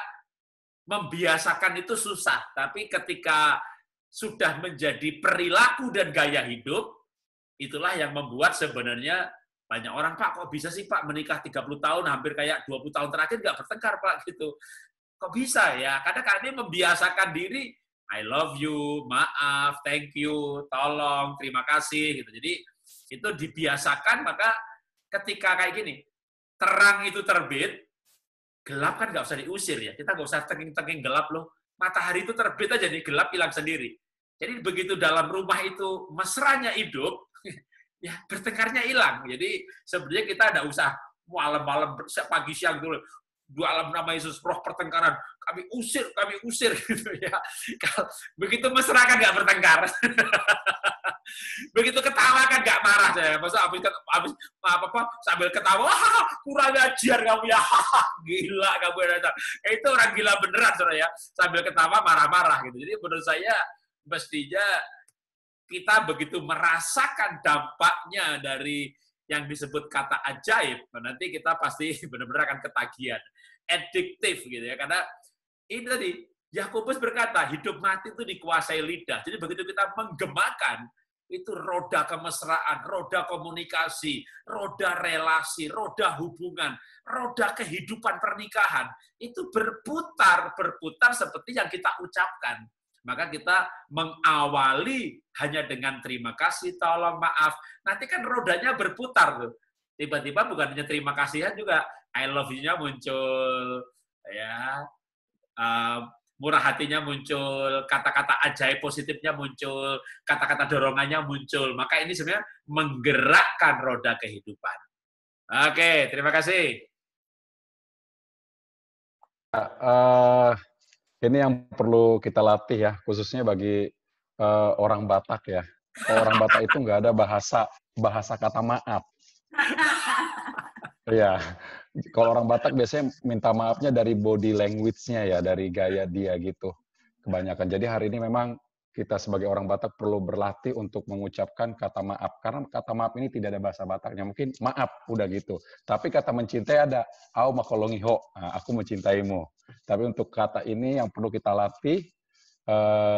membiasakan itu susah, tapi ketika sudah menjadi perilaku dan gaya hidup, itulah yang membuat sebenarnya banyak orang, Pak, kok bisa sih Pak menikah 30 tahun, hampir kayak 20 tahun terakhir nggak bertengkar Pak, gitu. Kok bisa ya? Karena kami membiasakan diri, I love you, maaf, thank you, tolong, terima kasih, gitu. Jadi itu dibiasakan, maka ketika kayak gini, terang itu terbit, gelap kan nggak usah diusir ya. Kita nggak usah tengking-tengking gelap loh. Matahari itu terbit aja nih, gelap hilang sendiri. Jadi begitu dalam rumah itu mesranya hidup, ya bertengkarnya hilang. Jadi sebenarnya kita nggak usah malam-malam, pagi siang dulu. Dalam nama Yesus, roh pertengkaran, kami usir gitu ya. Kalau begitu mesra kan nggak bertengkar. Begitu ketawa kan nggak marah saya. Masa habis sambil ketawa, kurang ajar kamu ya, gila kamu ya. Itu orang gila beneran saudara ya. Sambil ketawa marah-marah gitu. Jadi menurut saya mestinya kita begitu merasakan dampaknya dari yang disebut kata ajaib, nanti kita pasti benar-benar akan ketagihan, addiktif gitu ya. Karena ini tadi Yakobus berkata, hidup mati itu dikuasai lidah. Jadi begitu kita menggemakan, itu roda kemesraan, roda komunikasi, roda relasi, roda hubungan, roda kehidupan pernikahan, itu berputar seperti yang kita ucapkan. Maka kita mengawali hanya dengan terima kasih, tolong, maaf. Nanti kan rodanya berputar tuh. Tiba-tiba bukan hanya terima kasih juga, I love you-nya muncul, ya, murah hatinya muncul, kata-kata ajaib positifnya muncul, kata-kata dorongannya muncul. Maka ini sebenarnya menggerakkan roda kehidupan. Oke, terima kasih. Ini yang perlu kita latih ya, khususnya bagi orang Batak ya. Kalau orang Batak itu nggak ada bahasa kata maaf. Iya, kalau orang Batak biasanya minta maafnya dari body language-nya ya, dari gaya dia gitu. Kebanyakan. Jadi hari ini memang kita sebagai orang Batak perlu berlatih untuk mengucapkan kata maaf. Karena kata maaf ini tidak ada bahasa Bataknya. Mungkin maaf, udah gitu. Tapi kata mencintai ada, au makolongiho, aku mencintaimu. Tapi untuk kata ini yang perlu kita latih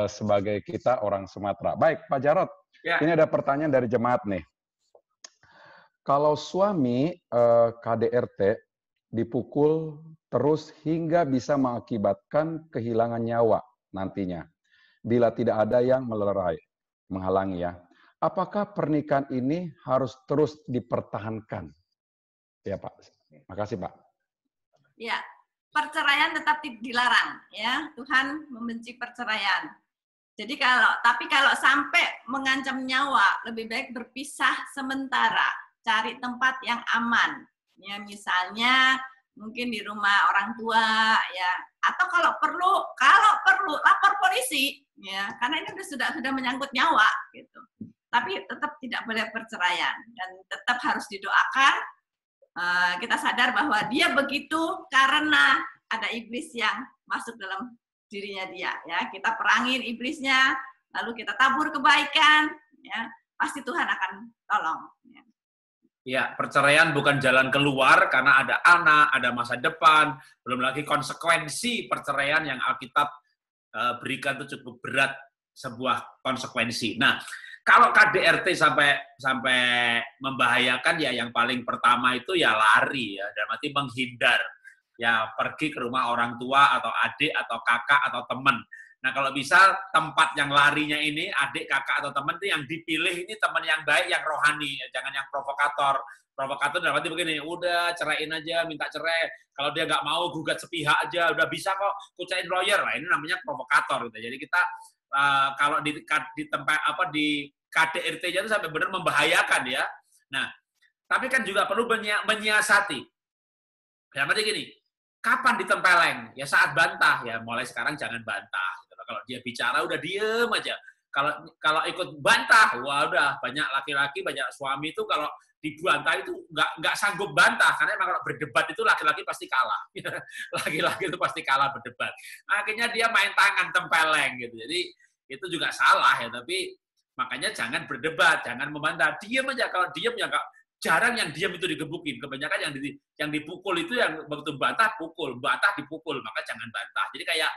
sebagai kita orang Sumatera. Baik, Pak Jarod, ya. Ini ada pertanyaan dari jemaat nih. Kalau suami KDRT dipukul terus hingga bisa mengakibatkan kehilangan nyawa nantinya, bila tidak ada yang menghalangi ya, apakah pernikahan ini harus terus dipertahankan? Ya Pak, makasih Pak. Ya, perceraian tetap dilarang ya, Tuhan membenci perceraian. Jadi kalau sampai mengancam nyawa, lebih baik berpisah sementara, cari tempat yang aman. Ya, misalnya mungkin di rumah orang tua ya, atau kalau perlu lapor polisi ya, karena ini sudah menyangkut nyawa gitu. Tapi tetap tidak boleh perceraian dan tetap harus didoakan. Kita sadar bahwa dia begitu karena ada iblis yang masuk dalam dirinya dia ya. Kita perangin iblisnya, lalu kita tabur kebaikan ya, pasti Tuhan akan tolong ya. Ya, perceraian bukan jalan keluar karena ada anak, ada masa depan, belum lagi konsekuensi perceraian yang Alkitab berikan itu cukup berat, sebuah konsekuensi. Nah, kalau KDRT sampai membahayakan ya yang paling pertama itu ya lari ya, dan berarti menghindar. Ya pergi ke rumah orang tua atau adik atau kakak atau teman. Nah, kalau bisa tempat yang larinya ini, adik, kakak, atau teman itu yang dipilih ini teman yang baik, yang rohani, jangan yang provokator. Provokator dalam arti begini, udah ceraiin aja, minta cerai. Kalau dia nggak mau, gugat sepihak aja, udah bisa kok, kucain lawyer. Nah, ini namanya provokator. Gitu. Jadi kita kalau di tempat di KDRT-nya itu sampai benar membahayakan ya. Nah, tapi kan juga perlu menyiasati. Ya, berarti gini, kapan ditempeleng? Ya saat bantah. Ya mulai sekarang jangan bantah. Kalau dia bicara udah diem aja. Kalau ikut bantah, wah udah banyak laki-laki, banyak suami itu kalau dibantah itu nggak sanggup bantah, karena emang kalau berdebat itu laki-laki pasti kalah. Laki-laki itu pasti kalah berdebat. Akhirnya dia main tangan tempeleng gitu. Jadi itu juga salah ya, tapi makanya jangan berdebat, jangan membantah. Diam aja, kalau diam ya nggak, jarang yang diam itu digebukin. Kebanyakan yang dipukul itu yang begitu bantah dipukul, maka jangan bantah. Jadi kayak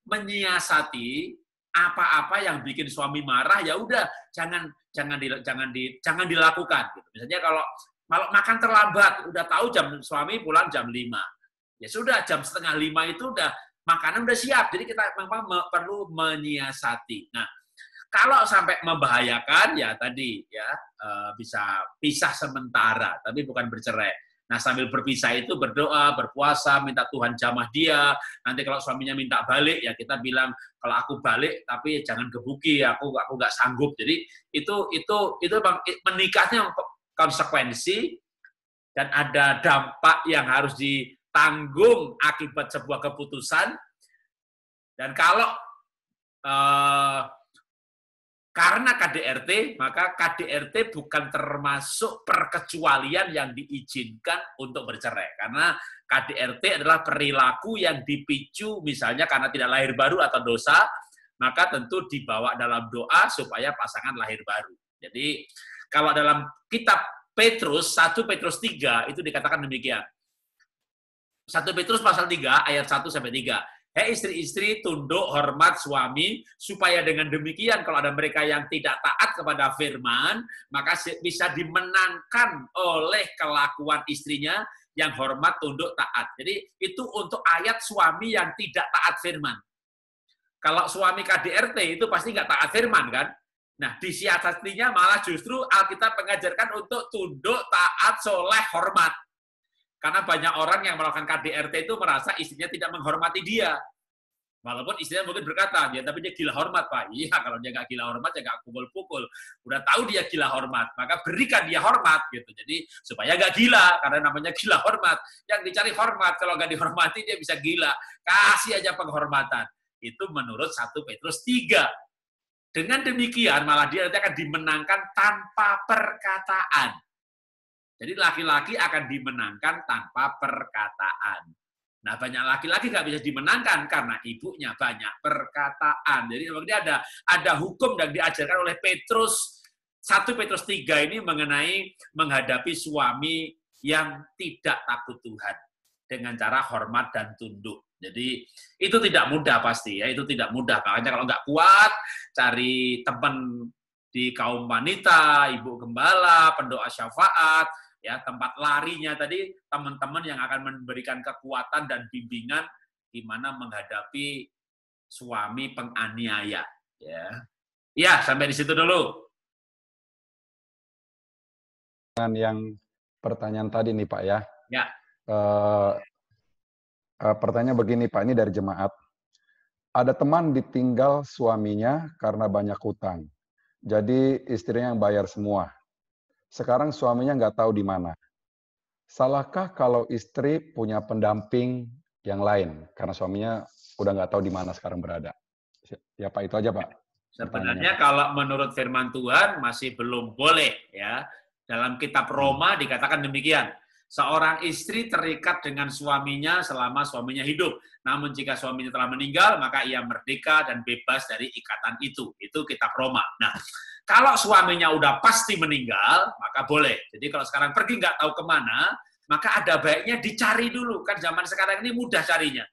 menyiasati apa-apa yang bikin suami marah, ya udah jangan dilakukan gitu. Misalnya kalau makan terlambat, udah tahu suami pulang jam 5. Ya sudah jam 4:30 itu udah makanan udah siap. Jadi kita memang perlu menyiasati. Nah, kalau sampai membahayakan ya tadi ya bisa pisah sementara, tapi bukan bercerai. Nah, sambil berpisah itu berdoa, berpuasa, minta Tuhan jamah dia. Nanti kalau suaminya minta balik, ya kita bilang, kalau aku balik, tapi jangan gebuki, aku nggak sanggup. Jadi itu menikahnya konsekuensi dan ada dampak yang harus ditanggung akibat sebuah keputusan. Dan kalau karena KDRT, maka KDRT bukan termasuk perkecualian yang diizinkan untuk bercerai. Karena KDRT adalah perilaku yang dipicu misalnya karena tidak lahir baru atau dosa, maka tentu dibawa dalam doa supaya pasangan lahir baru. Jadi kalau dalam kitab Petrus, 1 Petrus 3 itu dikatakan demikian. 1 Petrus pasal 3 ayat 1-3. Hei istri-istri, tunduk hormat suami, supaya dengan demikian kalau ada mereka yang tidak taat kepada firman, maka bisa dimenangkan oleh kelakuan istrinya yang hormat, tunduk, taat. Jadi itu untuk ayat suami yang tidak taat firman. Kalau suami KDRT itu pasti nggak taat firman kan? Nah, disiasatinya malah justru Alkitab mengajarkan untuk tunduk, taat, soleh, hormat. Karena banyak orang yang melakukan KDRT itu merasa istrinya tidak menghormati dia. Walaupun istrinya mungkin berkata, ya tapi dia gila hormat, Pak. Iya, kalau dia nggak gila hormat, ya nggak pukul-pukul. Udah tahu dia gila hormat, maka berikan dia hormat. Gitu. Jadi, supaya nggak gila, karena namanya gila hormat. Yang dicari hormat, kalau nggak dihormati, dia bisa gila. Kasih aja penghormatan. Itu menurut 1 Petrus 3. Dengan demikian, malah dia nanti akan dimenangkan tanpa perkataan. Jadi laki-laki akan dimenangkan tanpa perkataan. Nah, banyak laki-laki nggak bisa dimenangkan karena ibunya banyak perkataan. Jadi dia ada hukum yang diajarkan oleh Petrus, 1 Petrus 3 ini mengenai menghadapi suami yang tidak takut Tuhan dengan cara hormat dan tunduk. Jadi itu tidak mudah pasti ya, itu tidak mudah. Makanya kalau nggak kuat, cari teman di kaum wanita, ibu gembala, pendoa syafaat, ya tempat larinya tadi teman-teman yang akan memberikan kekuatan dan bimbingan gimana menghadapi suami penganiaya ya. Ya, sampai di situ dulu. Yang pertanyaan tadi nih Pak ya. Ya. Pertanyaan begini Pak, ini dari jemaat. Ada teman ditinggal suaminya karena banyak hutang. Jadi istrinya yang bayar semua. Sekarang suaminya nggak tahu di mana. Salahkah kalau istri punya pendamping yang lain? Karena suaminya udah nggak tahu di mana sekarang berada. Ya Pak, itu aja Pak. Sebenarnya kalau menurut firman Tuhan masih belum boleh ya. Dalam kitab Roma dikatakan demikian. Seorang istri terikat dengan suaminya selama suaminya hidup. Namun jika suaminya telah meninggal, maka ia merdeka dan bebas dari ikatan itu. Itu kitab Roma. Nah, kalau suaminya udah pasti meninggal, maka boleh. Jadi kalau sekarang pergi nggak tahu kemana, maka ada baiknya dicari dulu. Kan zaman sekarang ini mudah carinya.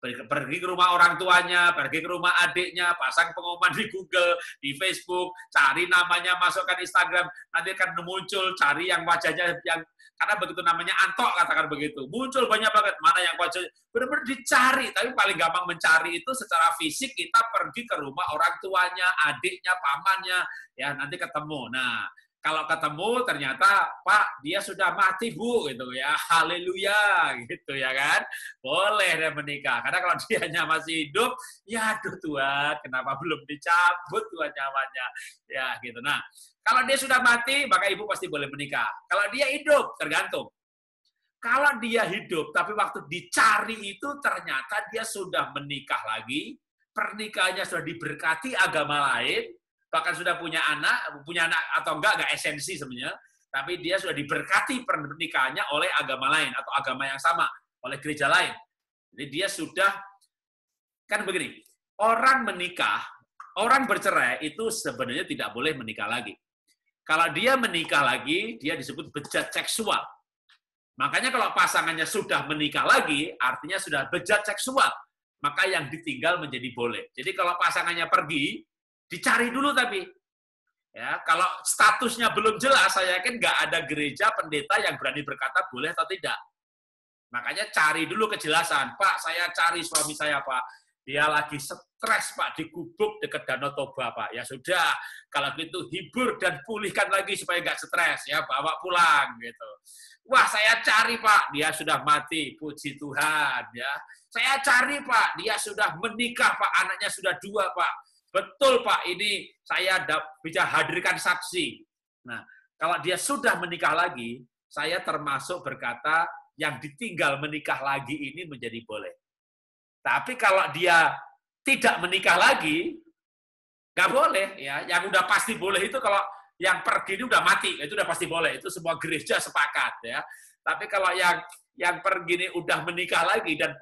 Pergi ke rumah orang tuanya, pergi ke rumah adiknya, pasang pengumuman di Google, di Facebook, cari namanya, masukkan Instagram, nanti akan muncul, cari yang wajahnya yang karena begitu namanya Antok, katakan begitu. Muncul banyak banget, mana yang wajahnya, benar-benar dicari, tapi paling gampang mencari itu secara fisik, kita pergi ke rumah orang tuanya, adiknya, pamannya, ya nanti ketemu. Nah, kalau ketemu ternyata Pak dia sudah mati Bu gitu ya, haleluya gitu ya kan, boleh dia menikah. Karena kalau dianya masih hidup, ya aduh Tuhan kenapa belum dicabut Tuhan nyawanya ya gitu. Nah kalau dia sudah mati maka ibu pasti boleh menikah. Kalau dia hidup tergantung. Kalau dia hidup tapi waktu dicari itu ternyata dia sudah menikah lagi, pernikahannya sudah diberkati agama lain. bahkan sudah punya anak atau enggak esensi sebenarnya, tapi dia sudah diberkati pernikahannya oleh agama lain atau agama yang sama, oleh gereja lain. Jadi dia sudah, kan begini, orang menikah, orang bercerai itu sebenarnya tidak boleh menikah lagi. Kalau dia menikah lagi, dia disebut bejat seksual. Makanya kalau pasangannya sudah menikah lagi, artinya sudah bejat seksual. Maka yang ditinggal menjadi boleh. Jadi kalau pasangannya pergi, dicari dulu tapi. Ya, kalau statusnya belum jelas, saya yakin nggak ada gereja pendeta yang berani berkata boleh atau tidak. Makanya cari dulu kejelasan. Pak, saya cari suami saya, Pak. Dia lagi stres, Pak, di Gubuk dekat Danau Toba, Pak. Ya sudah, kalau gitu hibur dan pulihkan lagi supaya nggak stres, ya, bawa pulang gitu. Wah, saya cari, Pak, dia sudah mati, puji Tuhan, ya. Saya cari, Pak, dia sudah menikah, Pak, anaknya sudah 2, Pak. Betul, Pak, ini saya bisa hadirkan saksi. Nah, kalau dia sudah menikah lagi, saya termasuk berkata yang ditinggal menikah lagi ini menjadi boleh. Tapi kalau dia tidak menikah lagi, nggak boleh, ya. Yang udah pasti boleh itu kalau yang pergi ini udah mati, itu udah pasti boleh. Itu semua gereja sepakat, ya. Tapi kalau yang pergi ini udah menikah lagi dan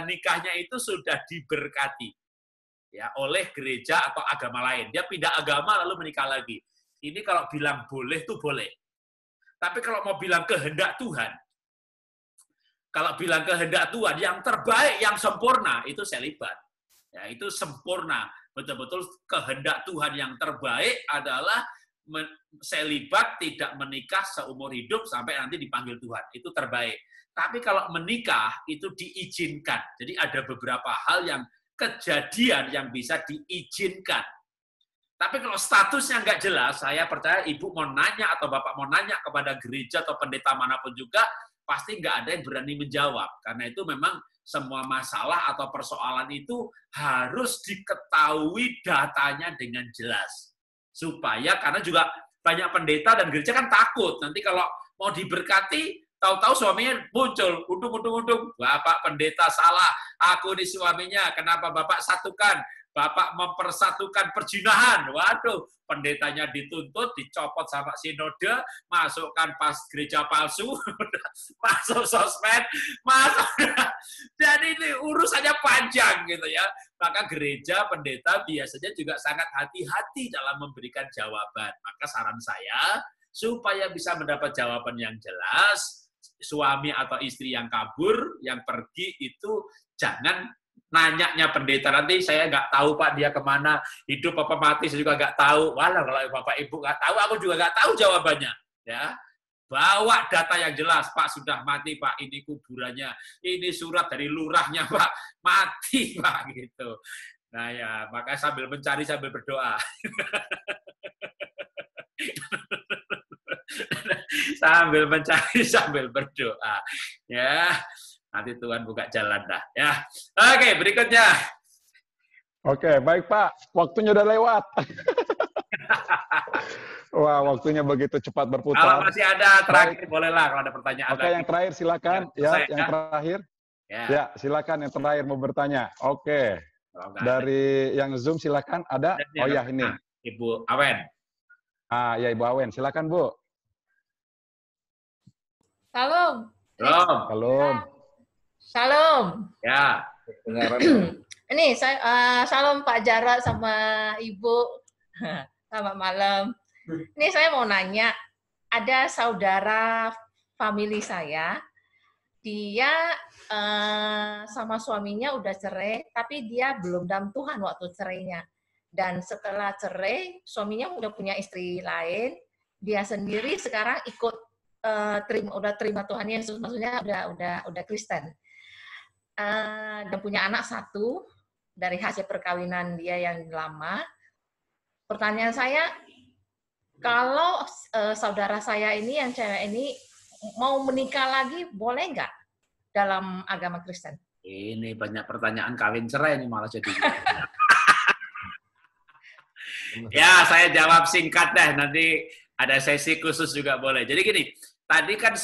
nikahnya itu sudah diberkati, ya, oleh gereja atau agama lain. Dia pindah agama lalu menikah lagi. Ini kalau bilang boleh itu boleh. Tapi kalau mau bilang kehendak Tuhan, kalau bilang kehendak Tuhan yang terbaik, yang sempurna, itu selibat. Ya, itu sempurna. Betul-betul kehendak Tuhan yang terbaik adalah selibat, tidak menikah seumur hidup sampai nanti dipanggil Tuhan. Itu terbaik. Tapi kalau menikah itu diizinkan. Jadi ada beberapa hal yang kejadian yang bisa diizinkan. Tapi kalau statusnya nggak jelas, saya percaya ibu mau nanya atau bapak mau nanya kepada gereja atau pendeta manapun juga, pasti nggak ada yang berani menjawab. Karena itu memang semua masalah atau persoalan itu harus diketahui datanya dengan jelas. Supaya, karena juga banyak pendeta dan gereja kan takut. Nanti kalau mau diberkati, tahu-tahu suaminya muncul, undung. Bapak pendeta salah, aku ini suaminya, kenapa Bapak satukan? Bapak mempersatukan perjinahan. Waduh, pendetanya dituntut, dicopot sama sinode, masukkan pas gereja palsu, masuk sosmed, masuk. Dan ini urusannya panjang gitu ya. Maka gereja, pendeta biasanya juga sangat hati-hati dalam memberikan jawaban. Maka saran saya, supaya bisa mendapat jawaban yang jelas, suami atau istri yang kabur, yang pergi itu jangan nanyanya pendeta, nanti saya nggak tahu Pak dia kemana, hidup apa mati saya juga nggak tahu. Walau kalau Bapak Ibu nggak tahu, aku juga nggak tahu jawabannya. Ya, bawa data yang jelas, Pak sudah mati Pak, ini kuburannya, ini surat dari lurahnya Pak, mati Pak gitu. Nah ya, maka sambil mencari sambil berdoa. Sambil mencari sambil berdoa. Ya. Nanti Tuhan buka jalan dah. Ya, oke, berikutnya. Oke, baik Pak. Waktunya udah lewat. Wah, waktunya begitu cepat berputar. Kalau masih ada terakhir, bolehlah kalau ada pertanyaan. Oke, yang terakhir silakan. Ya, yang terakhir. Ya, silakan yang terakhir mau bertanya. Oke. Dari yang Zoom silakan. Ada? Oh ya, ini. Ibu Awen. Ah, ya Ibu Awen. Silakan, Bu. Salam. Salam. Shalom. Ya. Ini saya shalom Pak Jara sama Ibu. Selamat malam. Ini saya mau nanya, ada saudara famili saya, dia sama suaminya udah cerai, tapi dia belum dalam Tuhan waktu cerainya. Dan setelah cerai, suaminya udah punya istri lain, dia sendiri sekarang ikut udah terima Tuhan Yesus, maksudnya udah Kristen. Dan punya anak 1 dari hasil perkawinan dia yang lama. Pertanyaan saya, kalau saudara saya ini yang cewek ini mau menikah lagi, boleh nggak dalam agama Kristen? Ini banyak pertanyaan kawin cerai ini malah jadi. Ya, saya jawab singkat deh. Nanti ada sesi khusus juga boleh. Jadi gini, tadi kan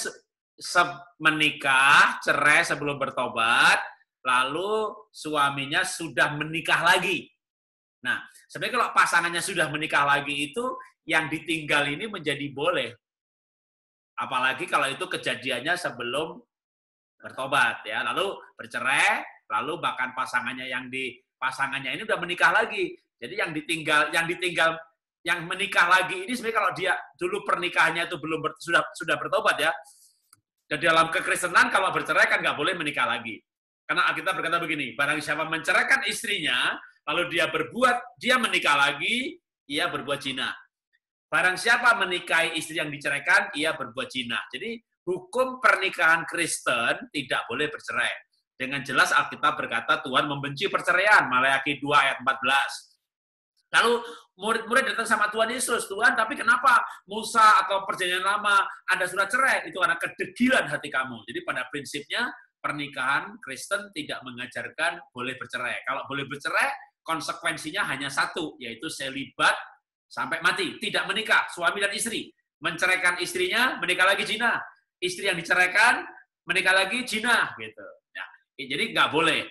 menikah, cerai sebelum bertobat, lalu suaminya sudah menikah lagi. Nah, Sebenarnya kalau pasangannya sudah menikah lagi itu, yang ditinggal ini menjadi boleh. Apalagi kalau itu kejadiannya sebelum bertobat ya, lalu bercerai, lalu bahkan pasangannya ini udah menikah lagi. Jadi yang menikah lagi ini sebenarnya kalau dia dulu pernikahannya itu sudah bertobat ya. Dan dalam kekristenan kalau bercerai kan nggak boleh menikah lagi. Karena Alkitab berkata begini, barang siapa menceraikan istrinya, lalu dia menikah lagi, ia berbuat zina. Barang siapa menikahi istri yang diceraikan, ia berbuat zina. Jadi hukum pernikahan Kristen tidak boleh bercerai. Dengan jelas Alkitab berkata Tuhan membenci perceraian, Maleakhi 2 ayat 14. Lalu murid-murid datang sama Tuhan Yesus, Tuhan, tapi kenapa Musa atau Perjanjian Lama ada surat cerai? Itu karena kedegilan hati kamu. Jadi pada prinsipnya pernikahan Kristen tidak mengajarkan boleh bercerai. Kalau boleh bercerai, konsekuensinya hanya satu, yaitu selibat sampai mati, tidak menikah, suami dan istri. Menceraikan istrinya, menikah lagi zina. Istri yang diceraikan, menikah lagi zina, gitu. Ya, jadi nggak boleh.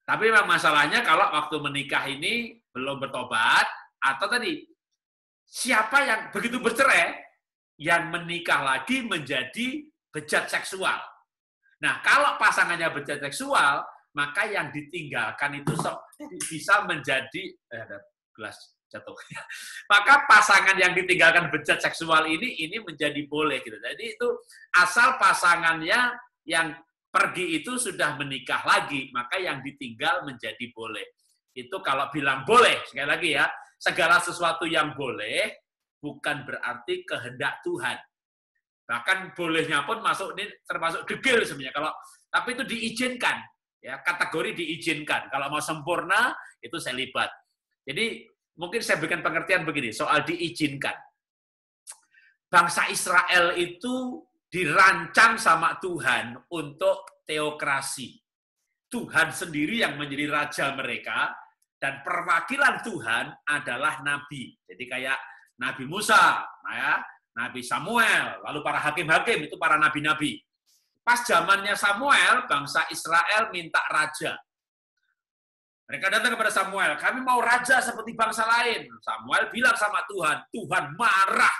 Tapi memang masalahnya kalau waktu menikah ini belum bertobat, atau tadi, siapa yang begitu bercerai, yang menikah lagi menjadi bejat seksual. Nah, kalau pasangannya bejat seksual, maka yang ditinggalkan itu bisa menjadi, ada gelas jatuh. Maka pasangan yang ditinggalkan bejat seksual ini menjadi boleh gitu. Jadi itu asal pasangannya yang pergi itu sudah menikah lagi, maka yang ditinggal menjadi boleh. Itu kalau bilang boleh, sekali lagi ya, segala sesuatu yang boleh bukan berarti kehendak Tuhan. Bahkan bolehnya pun termasuk degil sebenarnya. Tapi itu diizinkan, ya, kategori diizinkan. Kalau mau sempurna itu selibat. Jadi mungkin saya berikan pengertian begini soal diizinkan. Bangsa Israel itu dirancang sama Tuhan untuk teokrasi. Tuhan sendiri yang menjadi raja mereka, dan perwakilan Tuhan adalah nabi. Jadi kayak Nabi Musa, ya, Nabi Samuel, lalu para hakim-hakim itu para nabi-nabi. Pas zamannya Samuel, bangsa Israel minta raja. Mereka datang kepada Samuel, kami mau raja seperti bangsa lain. Samuel bilang sama Tuhan, Tuhan marah.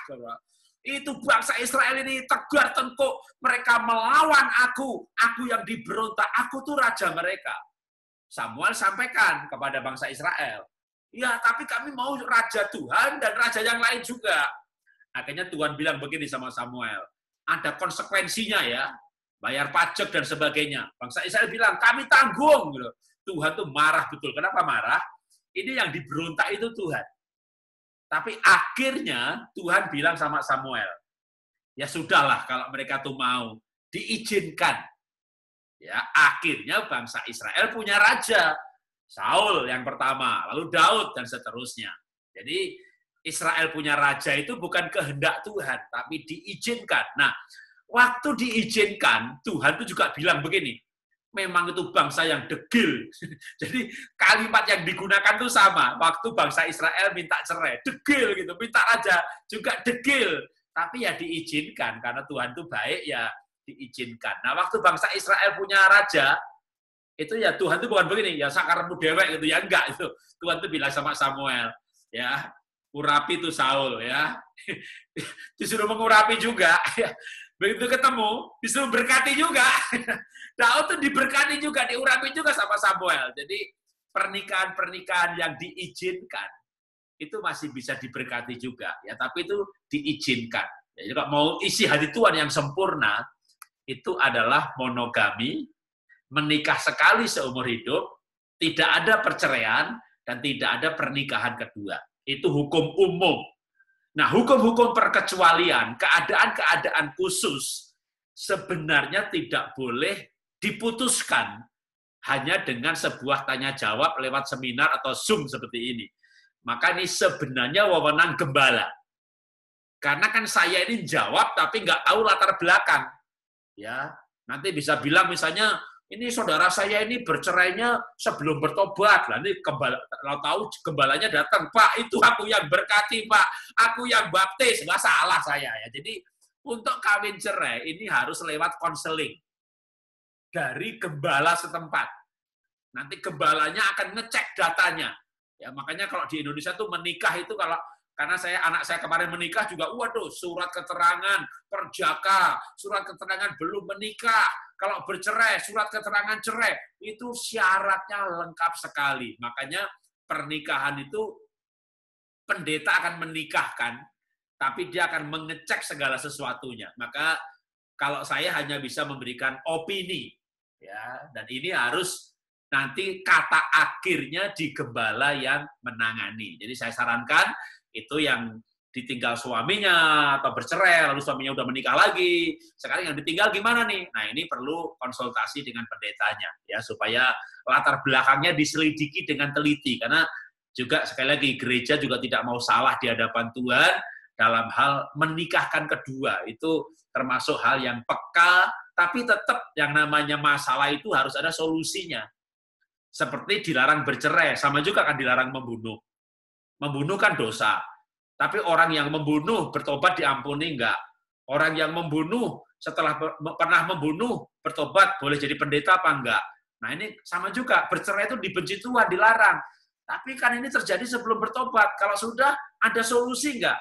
Itu bangsa Israel ini tegar tengkuk, mereka melawan aku yang diberontak, aku tuh raja mereka. Samuel sampaikan kepada bangsa Israel, ya tapi kami mau raja Tuhan dan raja yang lain juga. Akhirnya Tuhan bilang begini sama Samuel, ada konsekuensinya ya, bayar pajak dan sebagainya. Bangsa Israel bilang, kami tanggung. Tuhan tuh marah betul. Kenapa marah? Ini yang diberontak itu Tuhan. Tapi akhirnya Tuhan bilang sama Samuel, ya sudahlah kalau mereka tuh mau, diizinkan. Ya, akhirnya bangsa Israel punya raja. Saul yang pertama, lalu Daud dan seterusnya. Jadi Israel punya raja itu bukan kehendak Tuhan, tapi diizinkan. Nah, waktu diizinkan, Tuhan itu juga bilang begini, memang itu bangsa yang degil. Jadi kalimat yang digunakan itu sama. Waktu bangsa Israel minta cerai, degil gitu. Minta raja juga degil. Tapi ya diizinkan, karena Tuhan itu baik, ya diizinkan. Nah, waktu bangsa Israel punya raja, itu ya Tuhan itu bukan begini, ya sakarmu dewek gitu, ya enggak. Itu Tuhan itu bilang sama Samuel, ya urapi itu Saul, ya disuruh mengurapi juga. Begitu ketemu, disuruh berkati juga. Daud itu diberkati juga, diurapi juga sama Samuel. Jadi pernikahan-pernikahan yang diizinkan itu masih bisa diberkati juga, ya. Tapi itu diizinkan. Jadi kalau mau isi hati Tuhan yang sempurna, itu adalah monogami, menikah sekali seumur hidup, tidak ada perceraian dan tidak ada pernikahan kedua. Itu hukum umum. Nah, hukum-hukum perkecualian, keadaan-keadaan khusus, sebenarnya tidak boleh diputuskan hanya dengan sebuah tanya-jawab lewat seminar atau Zoom seperti ini. Maka ini sebenarnya wewenang gembala. Karena kan saya ini jawab, tapi nggak tahu latar belakang. Ya, nanti bisa bilang misalnya, ini saudara saya ini bercerainya sebelum bertobat. Lah ini kalau tahu gembalanya datang, Pak, itu aku yang berkati, Pak. Aku yang baptis. Nggak salah saya ya. Jadi untuk kawin cerai ini harus lewat konseling dari gembala setempat. Nanti gembalanya akan ngecek datanya. Ya, makanya kalau di Indonesia tuh menikah itu karena anak saya kemarin menikah juga, waduh, surat keterangan perjaka, surat keterangan belum menikah, kalau bercerai, surat keterangan cerai, itu syaratnya lengkap sekali. Makanya pernikahan itu pendeta akan menikahkan, tapi dia akan mengecek segala sesuatunya. Maka kalau saya hanya bisa memberikan opini, ya, dan ini harus nanti kata akhirnya di gembala yang menangani. Jadi saya sarankan itu yang ditinggal suaminya atau bercerai, lalu suaminya udah menikah lagi. Sekarang yang ditinggal gimana nih? Nah, ini perlu konsultasi dengan pendetanya, ya, supaya latar belakangnya diselidiki dengan teliti. Karena juga sekali lagi gereja juga tidak mau salah di hadapan Tuhan dalam hal menikahkan kedua. Itu termasuk hal yang peka, tapi tetap yang namanya masalah itu harus ada solusinya. Seperti dilarang bercerai, sama juga kan dilarang membunuh. Membunuh kan dosa. Tapi orang yang membunuh bertobat diampuni enggak? Orang yang membunuh setelah pernah membunuh bertobat boleh jadi pendeta apa enggak? Nah ini sama juga, bercerai itu dibenci Tuhan, dilarang. Tapi kan ini terjadi sebelum bertobat. Kalau sudah, ada solusi enggak?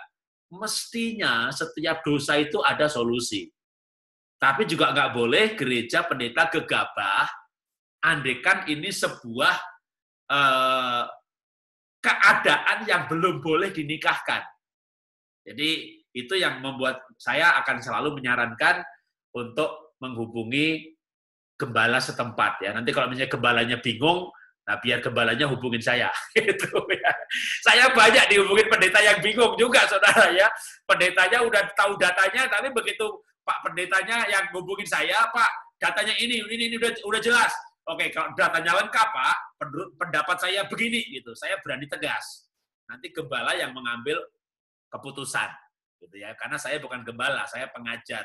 Mestinya setiap dosa itu ada solusi. Tapi juga enggak boleh gereja pendeta gegabah, andaikan ini sebuah keadaan yang belum boleh dinikahkan. Jadi itu yang membuat saya akan selalu menyarankan untuk menghubungi gembala setempat. Ya, nanti kalau misalnya gembalanya bingung, nah biar gembalanya hubungin saya. Gitu, ya. Saya banyak dihubungin pendeta yang bingung juga, saudara ya. Pendetanya udah tahu datanya, tapi begitu Pak pendetanya yang hubungin saya, Pak datanya ini udah jelas. Oke, kalau datanya lengkap, Pak, pendapat saya begini, gitu. Saya berani tegas. Nanti gembala yang mengambil keputusan, gitu ya. Karena saya bukan gembala, saya pengajar.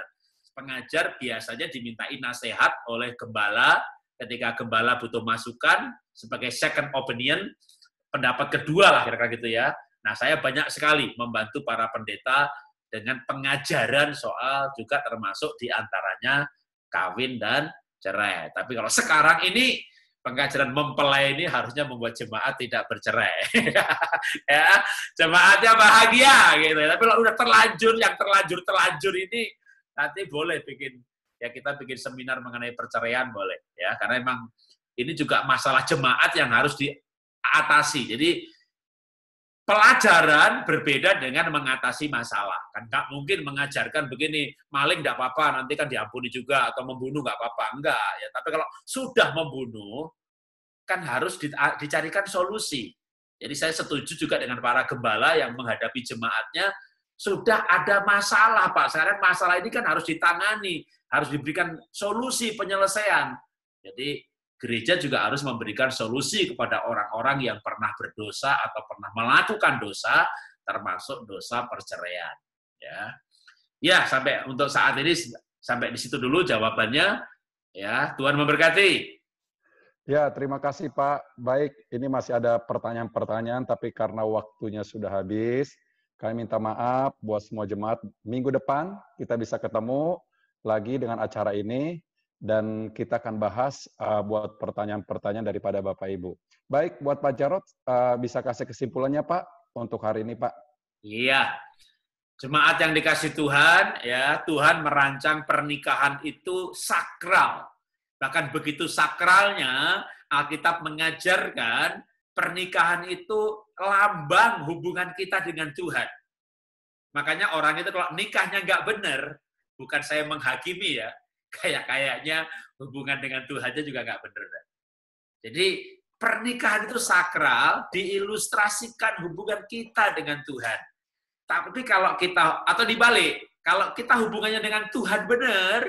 Pengajar biasanya dimintai nasihat oleh gembala ketika gembala butuh masukan sebagai second opinion, pendapat kedua lah kira-kira gitu ya. Nah, saya banyak sekali membantu para pendeta dengan pengajaran soal juga termasuk diantaranya kawin dan cerai. Tapi kalau sekarang ini pengajaran mempelai ini harusnya membuat jemaat tidak bercerai. Ya, jemaatnya bahagia gitu. Tapi kalau udah yang terlanjur ini nanti boleh kita bikin seminar mengenai perceraian boleh ya, karena memang ini juga masalah jemaat yang harus diatasi. Jadi pelajaran berbeda dengan mengatasi masalah. Kan nggak mungkin mengajarkan begini, maling nggak apa-apa, nanti kan diampuni juga, atau membunuh nggak apa-apa. Enggak. Ya. Tapi kalau sudah membunuh, kan harus dicarikan solusi. Jadi saya setuju juga dengan para gembala yang menghadapi jemaatnya, sudah ada masalah, Pak. Sekarang masalah ini kan harus ditangani, harus diberikan solusi penyelesaian. Jadi gereja juga harus memberikan solusi kepada orang-orang yang pernah berdosa atau pernah melakukan dosa, termasuk dosa perceraian. Ya, sampai untuk saat ini sampai di situ dulu jawabannya. Ya, Tuhan memberkati. Ya, terima kasih Pak. Baik, ini masih ada pertanyaan-pertanyaan, tapi karena waktunya sudah habis, kami minta maaf buat semua jemaat. Minggu depan kita bisa ketemu lagi dengan acara ini. Dan kita akan bahas buat pertanyaan-pertanyaan daripada Bapak Ibu. Baik, buat Pak Jarod, bisa kasih kesimpulannya Pak untuk hari ini Pak? Iya, jemaat yang dikasih Tuhan, ya Tuhan merancang pernikahan itu sakral. Bahkan begitu sakralnya, Alkitab mengajarkan pernikahan itu lambang hubungan kita dengan Tuhan. Makanya orang itu kalau nikahnya nggak benar, bukan saya menghakimi ya, kayaknya hubungan dengan Tuhan juga nggak benar. Jadi pernikahan itu sakral, diilustrasikan hubungan kita dengan Tuhan. Tapi kalau kita, atau dibalik, kalau kita hubungannya dengan Tuhan benar,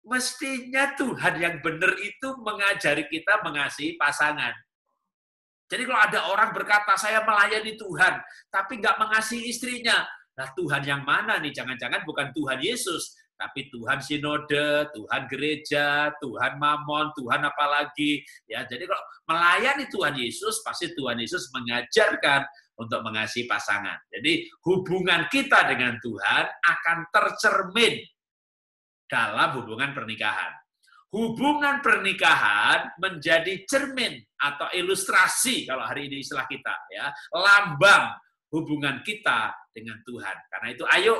mestinya Tuhan yang benar itu mengajari kita mengasihi pasangan. Jadi kalau ada orang berkata, saya melayani Tuhan, tapi nggak mengasihi istrinya, nah Tuhan yang mana nih? Jangan-jangan bukan Tuhan Yesus, tapi Tuhan sinode, Tuhan gereja, Tuhan mamon, Tuhan apalagi. Ya, jadi kalau melayani Tuhan Yesus, pasti Tuhan Yesus mengajarkan untuk mengasihi pasangan. Jadi hubungan kita dengan Tuhan akan tercermin dalam hubungan pernikahan. hubungan pernikahan menjadi cermin atau ilustrasi, kalau hari ini istilah kita, ya, lambang hubungan kita dengan Tuhan. Karena itu ayo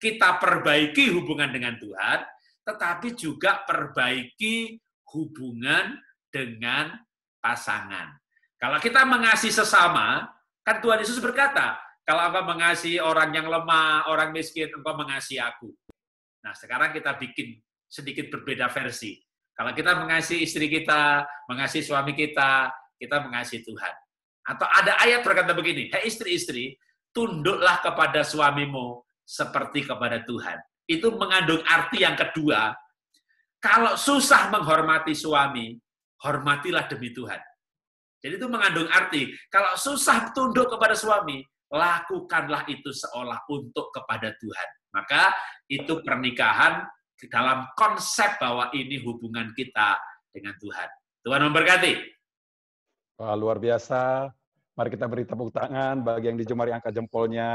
kita perbaiki hubungan dengan Tuhan, tetapi juga perbaiki hubungan dengan pasangan. Kalau kita mengasihi sesama, kan Tuhan Yesus berkata, kalau engkau mengasihi orang yang lemah, orang miskin, engkau mengasihi aku. Nah, sekarang kita bikin sedikit berbeda versi. Kalau kita mengasihi istri kita, mengasihi suami kita mengasihi Tuhan. Atau ada ayat berkata begini, hei istri-istri, tunduklah kepada suamimu seperti kepada Tuhan. Itu mengandung arti yang kedua, kalau susah menghormati suami, hormatilah demi Tuhan. Jadi itu mengandung arti, kalau susah tunduk kepada suami, lakukanlah itu seolah untuk kepada Tuhan. Maka itu pernikahan dalam konsep bahwa ini hubungan kita dengan Tuhan. Tuhan memberkati. Wah, luar biasa. Mari kita beri tepuk tangan bagi yang dijemari angkat jempolnya.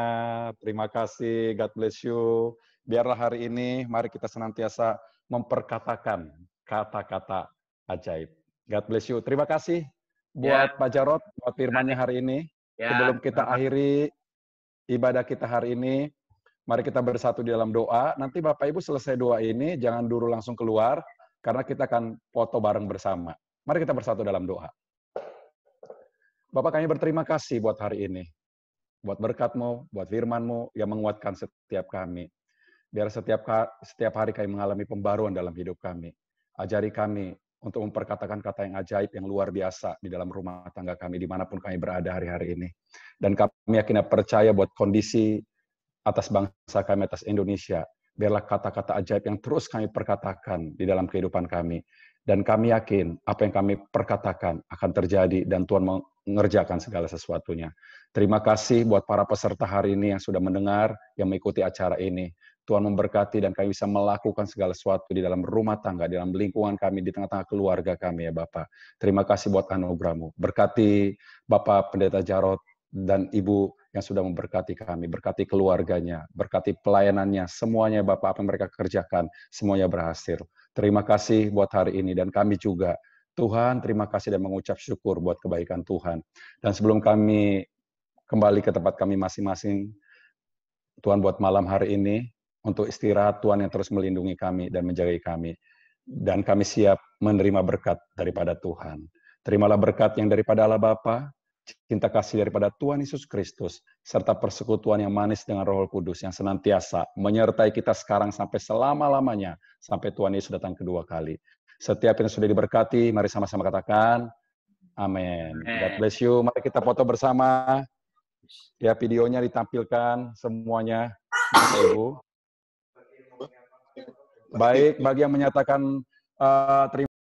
Terima kasih, God bless you. Biarlah hari ini, mari kita senantiasa memperkatakan kata-kata ajaib. God bless you. Terima kasih buat Pak Jarot, buat firman-Nya hari ini. Sebelum kita akhiri ibadah kita hari ini, mari kita bersatu di dalam doa. Nanti Bapak Ibu selesai doa ini, jangan dulu langsung keluar, karena kita akan foto bareng bersama. Mari kita bersatu dalam doa. Bapak, kami berterima kasih buat hari ini. Buat berkat-Mu, buat firman-Mu yang menguatkan setiap kami. Biar setiap hari kami mengalami pembaruan dalam hidup kami. Ajari kami untuk memperkatakan kata yang ajaib, yang luar biasa di dalam rumah tangga kami, dimanapun kami berada hari-hari ini. Dan kami yakin dan percaya buat kondisi atas bangsa kami, atas Indonesia. Biarlah kata-kata ajaib yang terus kami perkatakan di dalam kehidupan kami. Dan kami yakin apa yang kami perkatakan akan terjadi dan Tuhan mengerjakan segala sesuatunya. Terima kasih buat para peserta hari ini yang sudah mendengar, yang mengikuti acara ini. Tuhan memberkati dan kami bisa melakukan segala sesuatu di dalam rumah tangga, di dalam lingkungan kami, di tengah-tengah keluarga kami ya Bapak. Terima kasih buat anugerah-Mu. Berkati Bapak Pendeta Jarot dan Ibu yang sudah memberkati kami, berkati keluarganya, berkati pelayanannya, semuanya Bapak, apa yang mereka kerjakan, semuanya berhasil. Terima kasih buat hari ini, dan kami juga, Tuhan, terima kasih dan mengucap syukur buat kebaikan Tuhan. Dan sebelum kami kembali ke tempat kami masing-masing, Tuhan buat malam hari ini, untuk istirahat Tuhan yang terus melindungi kami dan menjaga kami. Dan kami siap menerima berkat daripada Tuhan. Terimalah berkat yang daripada Allah Bapa, cinta kasih daripada Tuhan Yesus Kristus, serta persekutuan yang manis dengan Roh Kudus yang senantiasa menyertai kita sekarang sampai selama-lamanya, sampai Tuhan Yesus datang kedua kali. Setiap yang sudah diberkati, mari sama-sama katakan, amin. God bless you. Mari kita foto bersama. Ya, videonya ditampilkan semuanya, Bapak Ibu. Baik, bagi yang menyatakan terima